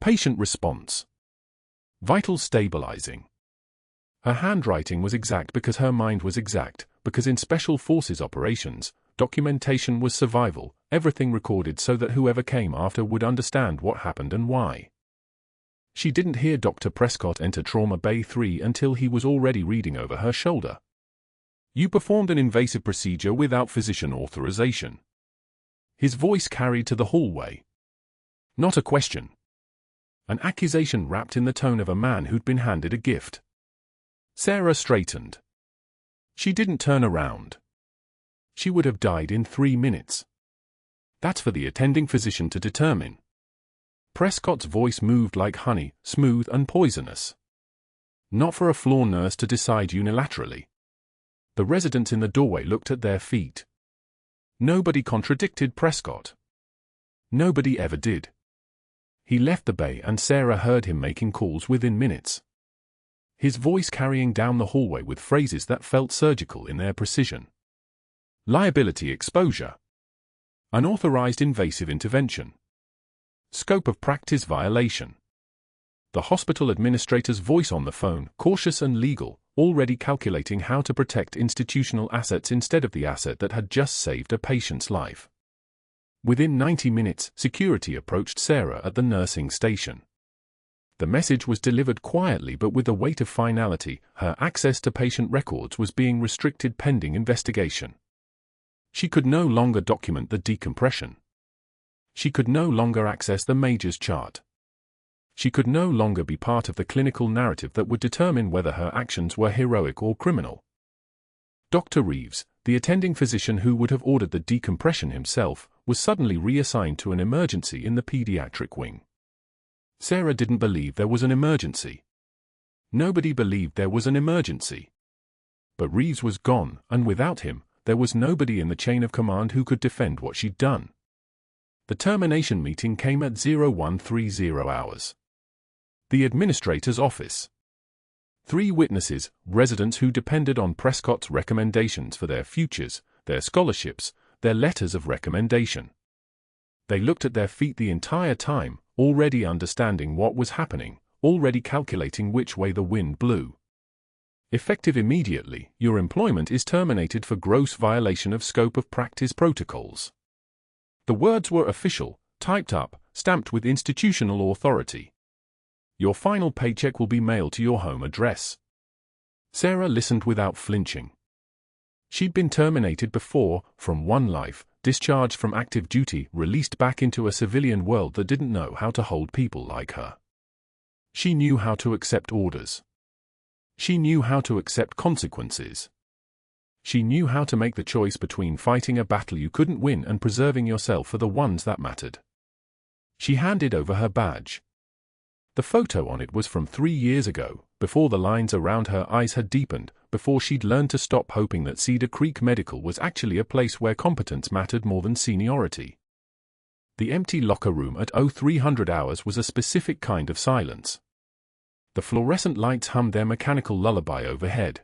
Patient response. Vital stabilizing. Her handwriting was exact because her mind was exact, because in Special Forces operations, documentation was survival, everything recorded so that whoever came after would understand what happened and why. She didn't hear Dr. Prescott enter Trauma Bay 3 until he was already reading over her shoulder. You performed an invasive procedure without physician authorization. His voice carried to the hallway. Not a question. An accusation wrapped in the tone of a man who'd been handed a gift. Sarah straightened. She didn't turn around. She would have died in 3 minutes. That's for the attending physician to determine. Prescott's voice moved like honey, smooth and poisonous. Not for a floor nurse to decide unilaterally. The residents in the doorway looked at their feet. Nobody contradicted Prescott. Nobody ever did. He left the bay and Sarah heard him making calls within minutes. His voice carrying down the hallway with phrases that felt surgical in their precision. Liability exposure. Unauthorized invasive intervention. Scope of practice violation. The hospital administrator's voice on the phone, cautious and legal, already calculating how to protect institutional assets instead of the asset that had just saved a patient's life. Within 90 minutes, security approached Sarah at the nursing station. The message was delivered quietly but with the weight of finality. Her access to patient records was being restricted pending investigation. She could no longer document the decompression. She could no longer access the major's chart. She could no longer be part of the clinical narrative that would determine whether her actions were heroic or criminal. Dr. Reeves, the attending physician who would have ordered the decompression himself, was suddenly reassigned to an emergency in the pediatric wing. Sarah didn't believe there was an emergency. Nobody believed there was an emergency. But Reeves was gone, and without him, there was nobody in the chain of command who could defend what she'd done. The termination meeting came at 0130 hours. The administrator's office. 3 witnesses, residents who depended on Prescott's recommendations for their futures, their scholarships, their letters of recommendation. They looked at their feet the entire time, already understanding what was happening, already calculating which way the wind blew. Effective immediately, your employment is terminated for gross violation of scope of practice protocols. The words were official, typed up, stamped with institutional authority. Your final paycheck will be mailed to your home address. Sarah listened without flinching. She'd been terminated before, from one life, discharged from active duty, released back into a civilian world that didn't know how to hold people like her. She knew how to accept orders. She knew how to accept consequences. She knew how to make the choice between fighting a battle you couldn't win and preserving yourself for the ones that mattered. She handed over her badge. The photo on it was from 3 years ago, before the lines around her eyes had deepened, before she'd learned to stop hoping that Cedar Creek Medical was actually a place where competence mattered more than seniority. The empty locker room at 0300 hours was a specific kind of silence. The fluorescent lights hummed their mechanical lullaby overhead.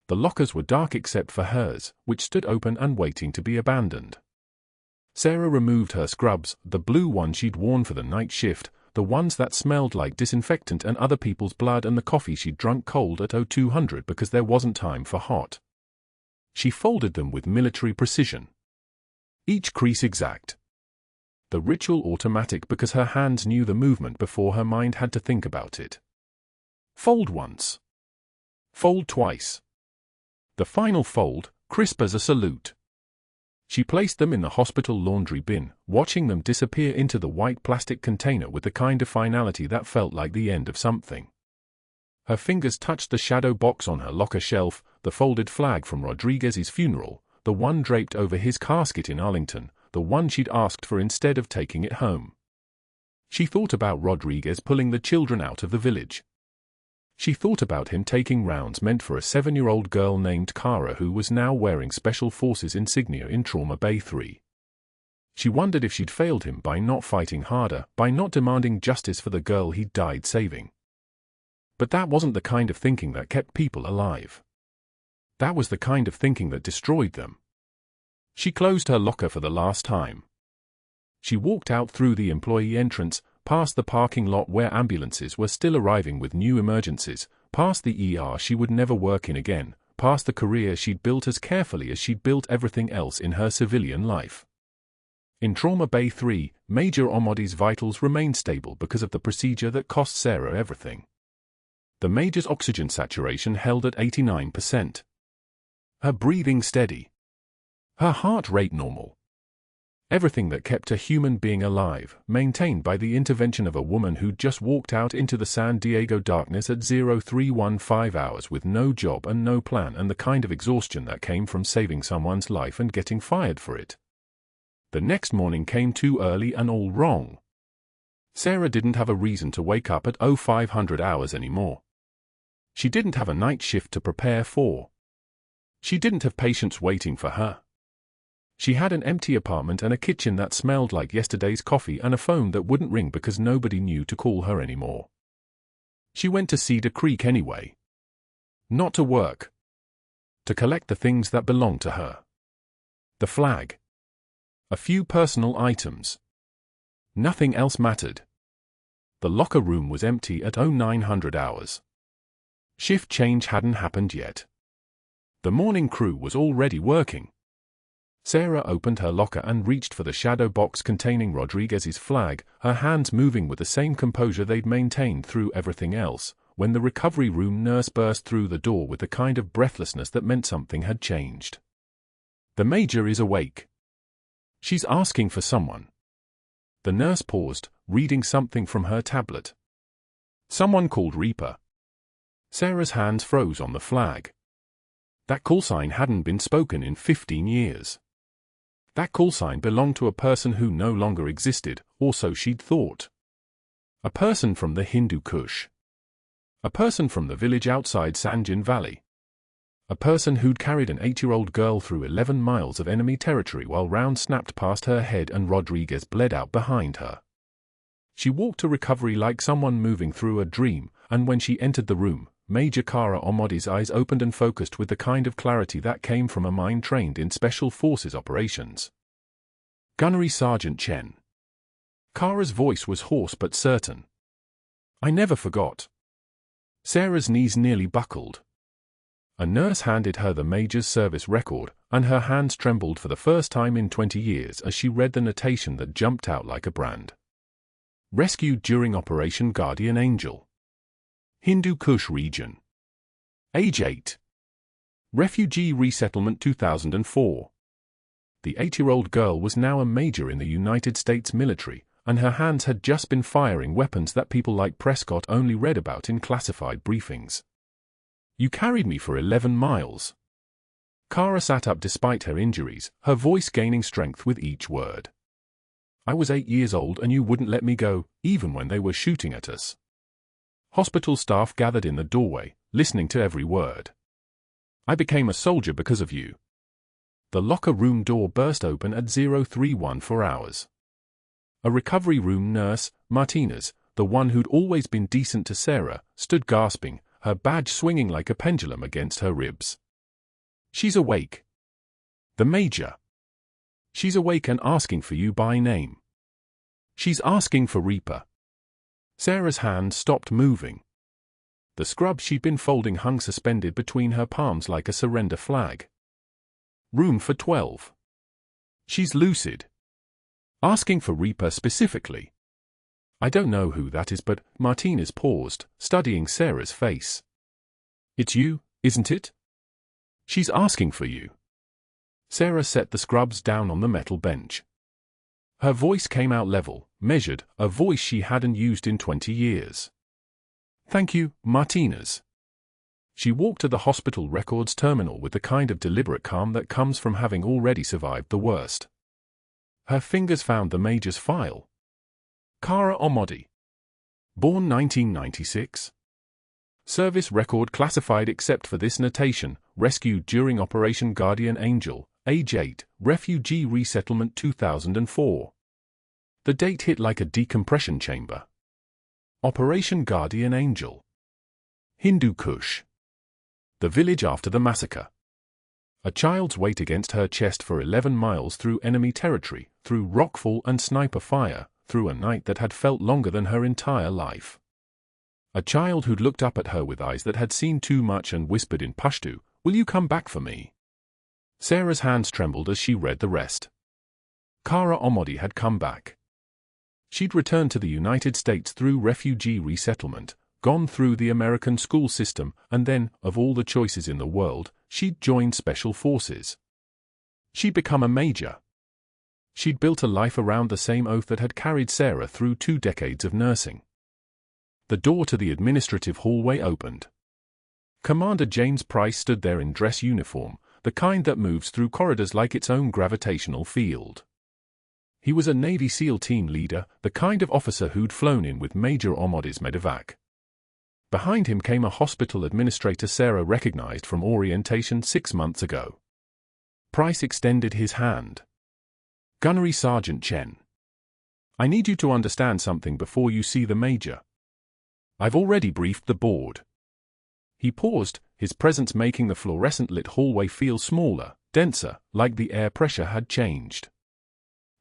The lockers were dark except for hers, which stood open and waiting to be abandoned. Sarah removed her scrubs, the blue ones she'd worn for the night shift, the ones that smelled like disinfectant and other people's blood, and the coffee she'd drunk cold at 0200 because there wasn't time for hot. She folded them with military precision. Each crease exact. The ritual automatic because her hands knew the movement before her mind had to think about it. Fold once. Fold twice. The final fold, crisp as a salute. She placed them in the hospital laundry bin, watching them disappear into the white plastic container with the kind of finality that felt like the end of something. Her fingers touched the shadow box on her locker shelf, the folded flag from Rodriguez's funeral, the one draped over his casket in Arlington, the one she'd asked for instead of taking it home. She thought about Rodriguez pulling the children out of the village. She thought about him taking rounds meant for a 7-year-old girl named Kara who was now wearing Special Forces insignia in Trauma Bay 3. She wondered if she'd failed him by not fighting harder, by not demanding justice for the girl he'd died saving. But that wasn't the kind of thinking that kept people alive. That was the kind of thinking that destroyed them. She closed her locker for the last time. She walked out through the employee entrance, past the parking lot where ambulances were still arriving with new emergencies, past the ER she would never work in again, past the career she'd built as carefully as she'd built everything else in her civilian life. In Trauma Bay 3, Major Ahmadi's vitals remained stable because of the procedure that cost Sarah everything. The Major's oxygen saturation held at 89%. Her breathing steady. Her heart rate normal. Everything that kept a human being alive, maintained by the intervention of a woman who'd just walked out into the San Diego darkness at 0315 hours with no job and no plan, and the kind of exhaustion that came from saving someone's life and getting fired for it. The next morning came too early and all wrong. Sarah didn't have a reason to wake up at 0500 hours anymore. She didn't have a night shift to prepare for. She didn't have patients waiting for her. She had an empty apartment and a kitchen that smelled like yesterday's coffee and a phone that wouldn't ring because nobody knew to call her anymore. She went to Cedar Creek anyway. Not to work. To collect the things that belonged to her. The flag. A few personal items. Nothing else mattered. The locker room was empty at 0900 hours. Shift change hadn't happened yet. The morning crew was already working. Sarah opened her locker and reached for the shadow box containing Rodriguez's flag, her hands moving with the same composure they'd maintained through everything else, when the recovery room nurse burst through the door with the kind of breathlessness that meant something had changed. "The Major is awake. She's asking for someone." The nurse paused, reading something from her tablet. "Someone called Reaper." Sarah's hands froze on the flag. That call sign hadn't been spoken in 15 years. That call sign belonged to a person who no longer existed, or so she'd thought. A person from the Hindu Kush. A person from the village outside Sanjan Valley. A person who'd carried an 8-year-old girl through 11 miles of enemy territory while rounds snapped past her head and Rodriguez bled out behind her. She walked to recovery like someone moving through a dream, and when she entered the room, Major Ahmadi's eyes opened and focused with the kind of clarity that came from a mind trained in Special Forces operations. "Gunnery Sergeant Chen." Kara's voice was hoarse but certain. "I never forgot." Sarah's knees nearly buckled. A nurse handed her the Major's service record, and her hands trembled for the first time in 20 years as she read the notation that jumped out like a brand. Rescued during Operation Guardian Angel. Hindu Kush region. Age 8. Refugee resettlement 2004. The 8-year-old girl was now a major in the United States military, and her hands had just been firing weapons that people like Prescott only read about in classified briefings. "You carried me for 11 miles. Kara sat up despite her injuries, her voice gaining strength with each word. "I was 8 years old and you wouldn't let me go, even when they were shooting at us." Hospital staff gathered in the doorway, listening to every word. "I became a soldier because of you." The locker room door burst open at 03:14 for hours. A recovery room nurse, Martinez, the one who'd always been decent to Sarah, stood gasping, her badge swinging like a pendulum against her ribs. "She's awake. The Major. She's awake and asking for you by name. She's asking for Reaper." Sarah's hand stopped moving. The scrub she'd been folding hung suspended between her palms like a surrender flag. "Room for 12. She's lucid. Asking for Reaper specifically." "I don't know who that is, but..." Martinez paused, studying Sarah's face. "It's you, isn't it? She's asking for you." Sarah set the scrubs down on the metal bench. Her voice came out level, measured, a voice she hadn't used in 20 years. "Thank you, Martinez." She walked to the hospital records terminal with the kind of deliberate calm that comes from having already survived the worst. Her fingers found the Major's file. Kara Ahmadi. Born 1996. Service record classified except for this notation, rescued during Operation Guardian Angel, age 8, refugee resettlement 2004. The date hit like a decompression chamber. Operation Guardian Angel. Hindu Kush. The village after the massacre. A child's weight against her chest for 11 miles through enemy territory, through rockfall and sniper fire, through a night that had felt longer than her entire life. A child who'd looked up at her with eyes that had seen too much and whispered in Pashto, "Will you come back for me?" Sarah's hands trembled as she read the rest. Kara Ahmadi had come back. She'd returned to the United States through refugee resettlement, gone through the American school system, and then, of all the choices in the world, she'd joined Special Forces. She'd become a major. She'd built a life around the same oath that had carried Sarah through 2 decades of nursing. The door to the administrative hallway opened. Commander James Price stood there in dress uniform, the kind that moves through corridors like its own gravitational field. He was a Navy SEAL team leader, the kind of officer who'd flown in with Major Ahmadi's medevac. Behind him came a hospital administrator Sarah recognized from orientation 6 months ago. Price extended his hand. "Gunnery Sergeant Chen. I need you to understand something before you see the Major. I've already briefed the board." He paused, his presence making the fluorescent-lit hallway feel smaller, denser, like the air pressure had changed.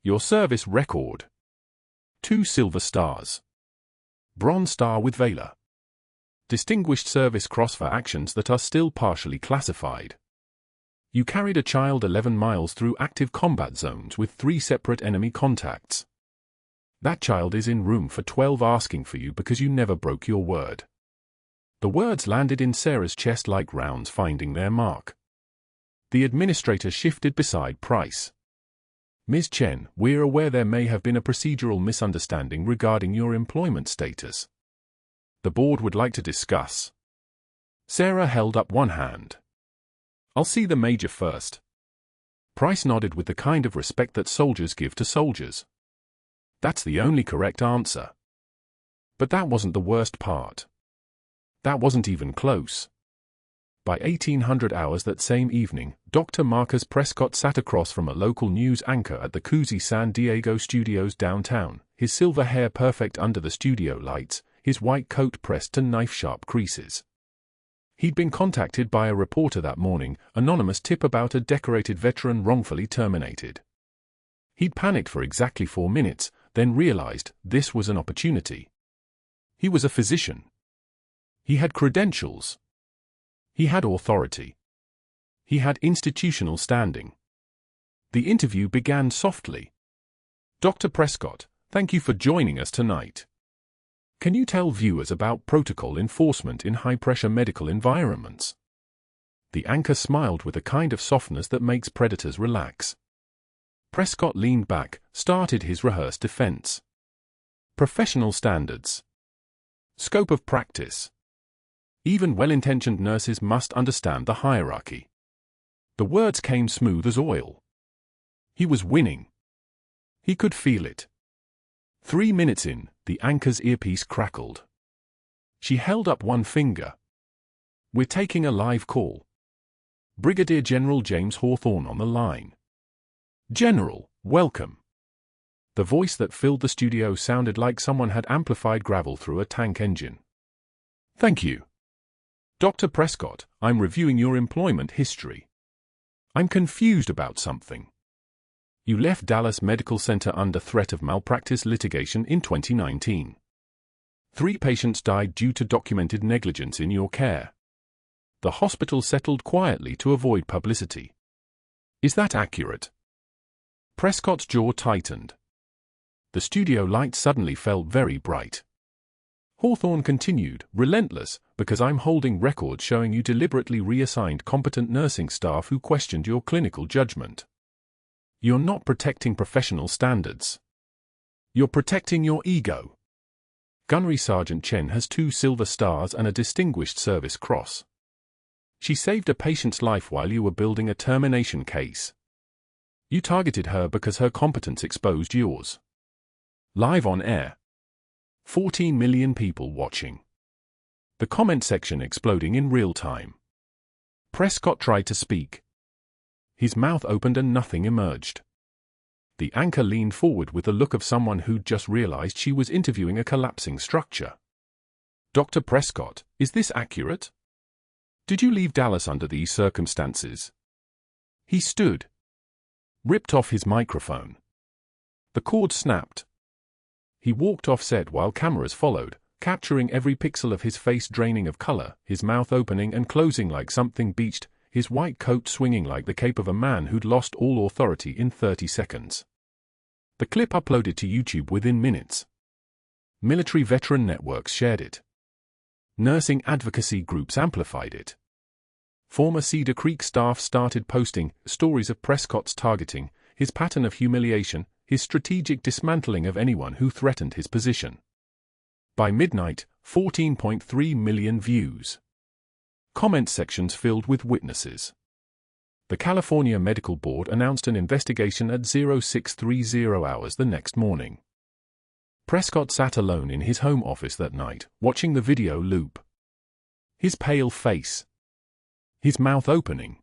"Your service record. 2 Silver Stars. Bronze Star with Valor. Distinguished Service Cross for actions that are still partially classified. You carried a child 11 miles through active combat zones with 3 separate enemy contacts. That child is in room for 12 asking for you because you never broke your word." The words landed in Sarah's chest like rounds finding their mark. The administrator shifted beside Price. "Ms. Chen, we're aware there may have been a procedural misunderstanding regarding your employment status. The board would like to discuss." Sarah held up one hand. "I'll see the Major first." Price nodded with the kind of respect that soldiers give to soldiers. That's the only correct answer. But that wasn't the worst part. That wasn't even close. By 1800 hours that same evening, Dr. Marcus Prescott sat across from a local news anchor at the Cousy San Diego studios downtown, his silver hair perfect under the studio lights, his white coat pressed to knife-sharp creases. He'd been contacted by a reporter that morning, anonymous tip about a decorated veteran wrongfully terminated. He'd panicked for exactly 4 minutes, then realized this was an opportunity. He was a physician. He had credentials. He had authority. He had institutional standing. The interview began softly. "Dr. Prescott, thank you for joining us tonight. Can you tell viewers about protocol enforcement in high-pressure medical environments?" The anchor smiled with a kind of softness that makes predators relax. Prescott leaned back, started his rehearsed defense. Professional standards. Scope of practice. Even well-intentioned nurses must understand the hierarchy. The words came smooth as oil. He was winning. He could feel it. 3 minutes in, the anchor's earpiece crackled. She held up one finger. "We're taking a live call. Brigadier General James Hawthorne on the line." "General, welcome." The voice that filled the studio sounded like someone had amplified gravel through a tank engine. "Thank you. Dr. Prescott, I'm reviewing your employment history. I'm confused about something. You left Dallas Medical Center under threat of malpractice litigation in 2019. 3 patients died due to documented negligence in your care. The hospital settled quietly to avoid publicity. Is that accurate?" Prescott's jaw tightened. The studio light suddenly felt very bright. Hawthorne continued, "Relentless, because I'm holding records showing you deliberately reassigned competent nursing staff who questioned your clinical judgment. You're not protecting professional standards. You're protecting your ego." Gunnery Sergeant Chen has 2 silver stars and a Distinguished Service Cross. She saved a patient's life while you were building a termination case. You targeted her because her competence exposed yours. Live on air. 14 million people watching. The comment section exploding in real time. Prescott tried to speak. His mouth opened and nothing emerged. The anchor leaned forward with the look of someone who'd just realized she was interviewing a collapsing structure. "Dr. Prescott, is this accurate? Did you leave Dallas under these circumstances?" He stood. Ripped off his microphone. The cord snapped. He walked offset while cameras followed, capturing every pixel of his face draining of color, his mouth opening and closing like something beached, his white coat swinging like the cape of a man who'd lost all authority in 30 seconds. The clip uploaded to YouTube within minutes. Military veteran networks shared it. Nursing advocacy groups amplified it. Former Cedar Creek staff started posting stories of Prescott's targeting, his pattern of humiliation, his strategic dismantling of anyone who threatened his position. By midnight, 14.3 million views. Comment sections filled with witnesses. The California Medical Board announced an investigation at 0630 hours the next morning. Prescott sat alone in his home office that night, watching the video loop. His pale face. His mouth opening.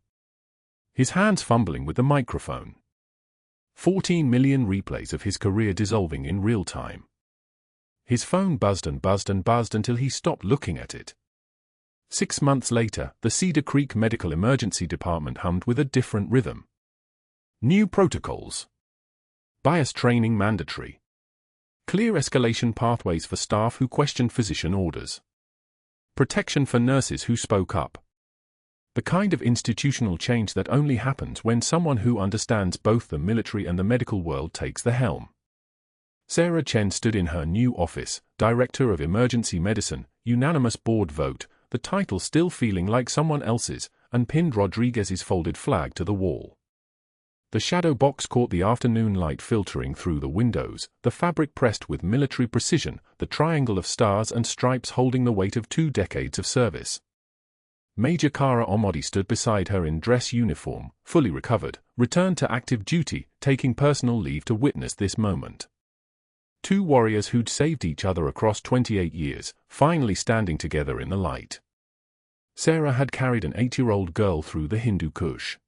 His hands fumbling with the microphone. 14 million replays of his career dissolving in real time. His phone buzzed and buzzed and buzzed until he stopped looking at it. 6 months later, the Cedar Creek Medical Emergency Department hummed with a different rhythm. New protocols. Bias training mandatory. Clear escalation pathways for staff who questioned physician orders. Protection for nurses who spoke up. The kind of institutional change that only happens when someone who understands both the military and the medical world takes the helm. Sarah Chen stood in her new office, Director of Emergency Medicine, unanimous board vote, the title still feeling like someone else's, and pinned Rodriguez's folded flag to the wall. The shadow box caught the afternoon light filtering through the windows, the fabric pressed with military precision, the triangle of stars and stripes holding the weight of 2 decades of service. Major Ahmadi stood beside her in dress uniform, fully recovered, returned to active duty, taking personal leave to witness this moment. 2 warriors who'd saved each other across 28 years, finally standing together in the light. Sarah had carried an 8-year-old girl through the Hindu Kush.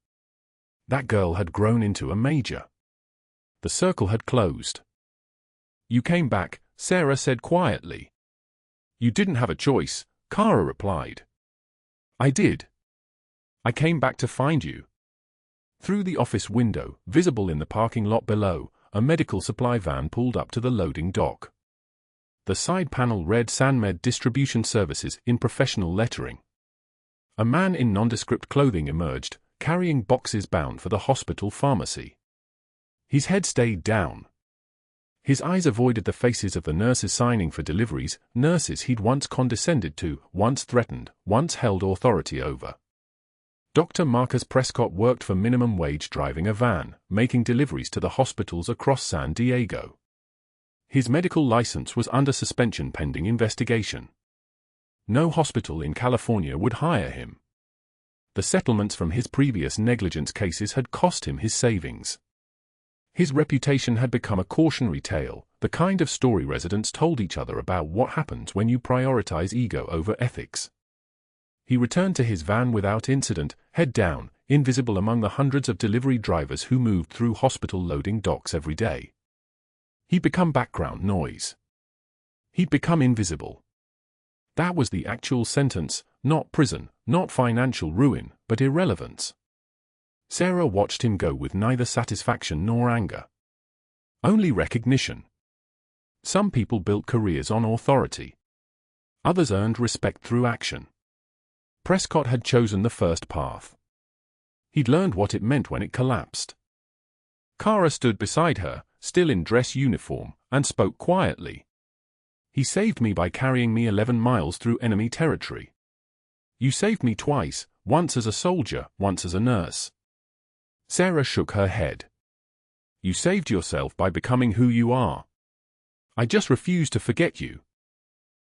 That girl had grown into a major. The circle had closed. "You came back," Sarah said quietly. "You didn't have a choice," Kara replied. "I did. I came back to find you." Through the office window, visible in the parking lot below, a medical supply van pulled up to the loading dock. The side panel read SanMed Distribution Services in professional lettering. A man in nondescript clothing emerged, carrying boxes bound for the hospital pharmacy. His head stayed down. His eyes avoided the faces of the nurses signing for deliveries, nurses he'd once condescended to, once threatened, once held authority over. Dr. Marcus Prescott worked for minimum wage driving a van, making deliveries to the hospitals across San Diego. His medical license was under suspension pending investigation. No hospital in California would hire him. The settlements from his previous negligence cases had cost him his savings. His reputation had become a cautionary tale, the kind of story residents told each other about what happens when you prioritize ego over ethics. He returned to his van without incident, head down, invisible among the hundreds of delivery drivers who moved through hospital loading docks every day. He'd become background noise. He'd become invisible. That was the actual sentence, not prison, not financial ruin, but irrelevance. Sarah watched him go with neither satisfaction nor anger. Only recognition. Some people built careers on authority. Others earned respect through action. Prescott had chosen the first path. He'd learned what it meant when it collapsed. Kara stood beside her, still in dress uniform, and spoke quietly. He saved me by carrying me 11 miles through enemy territory. You saved me twice, once as a soldier, once as a nurse. Sarah shook her head. You saved yourself by becoming who you are. I just refuse to forget you.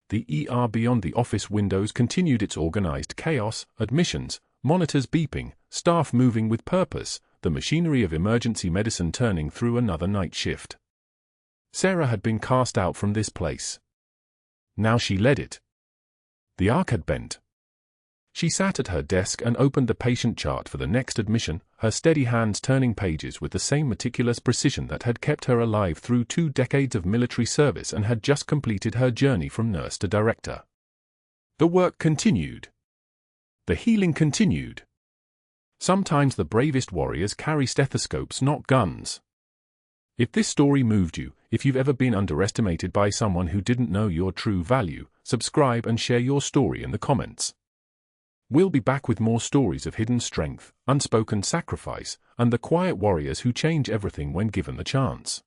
The ER beyond the office windows continued its organized chaos, admissions, monitors beeping, staff moving with purpose, the machinery of emergency medicine turning through another night shift. Sarah had been cast out from this place. Now she led it. The arc had bent. She sat at her desk and opened the patient chart for the next admission, her steady hands turning pages with the same meticulous precision that had kept her alive through 2 decades of military service and had just completed her journey from nurse to director. The work continued. The healing continued. Sometimes the bravest warriors carry stethoscopes, not guns. If this story moved you, if you've ever been underestimated by someone who didn't know your true value, subscribe and share your story in the comments. We'll be back with more stories of hidden strength, unspoken sacrifice, and the quiet warriors who change everything when given the chance.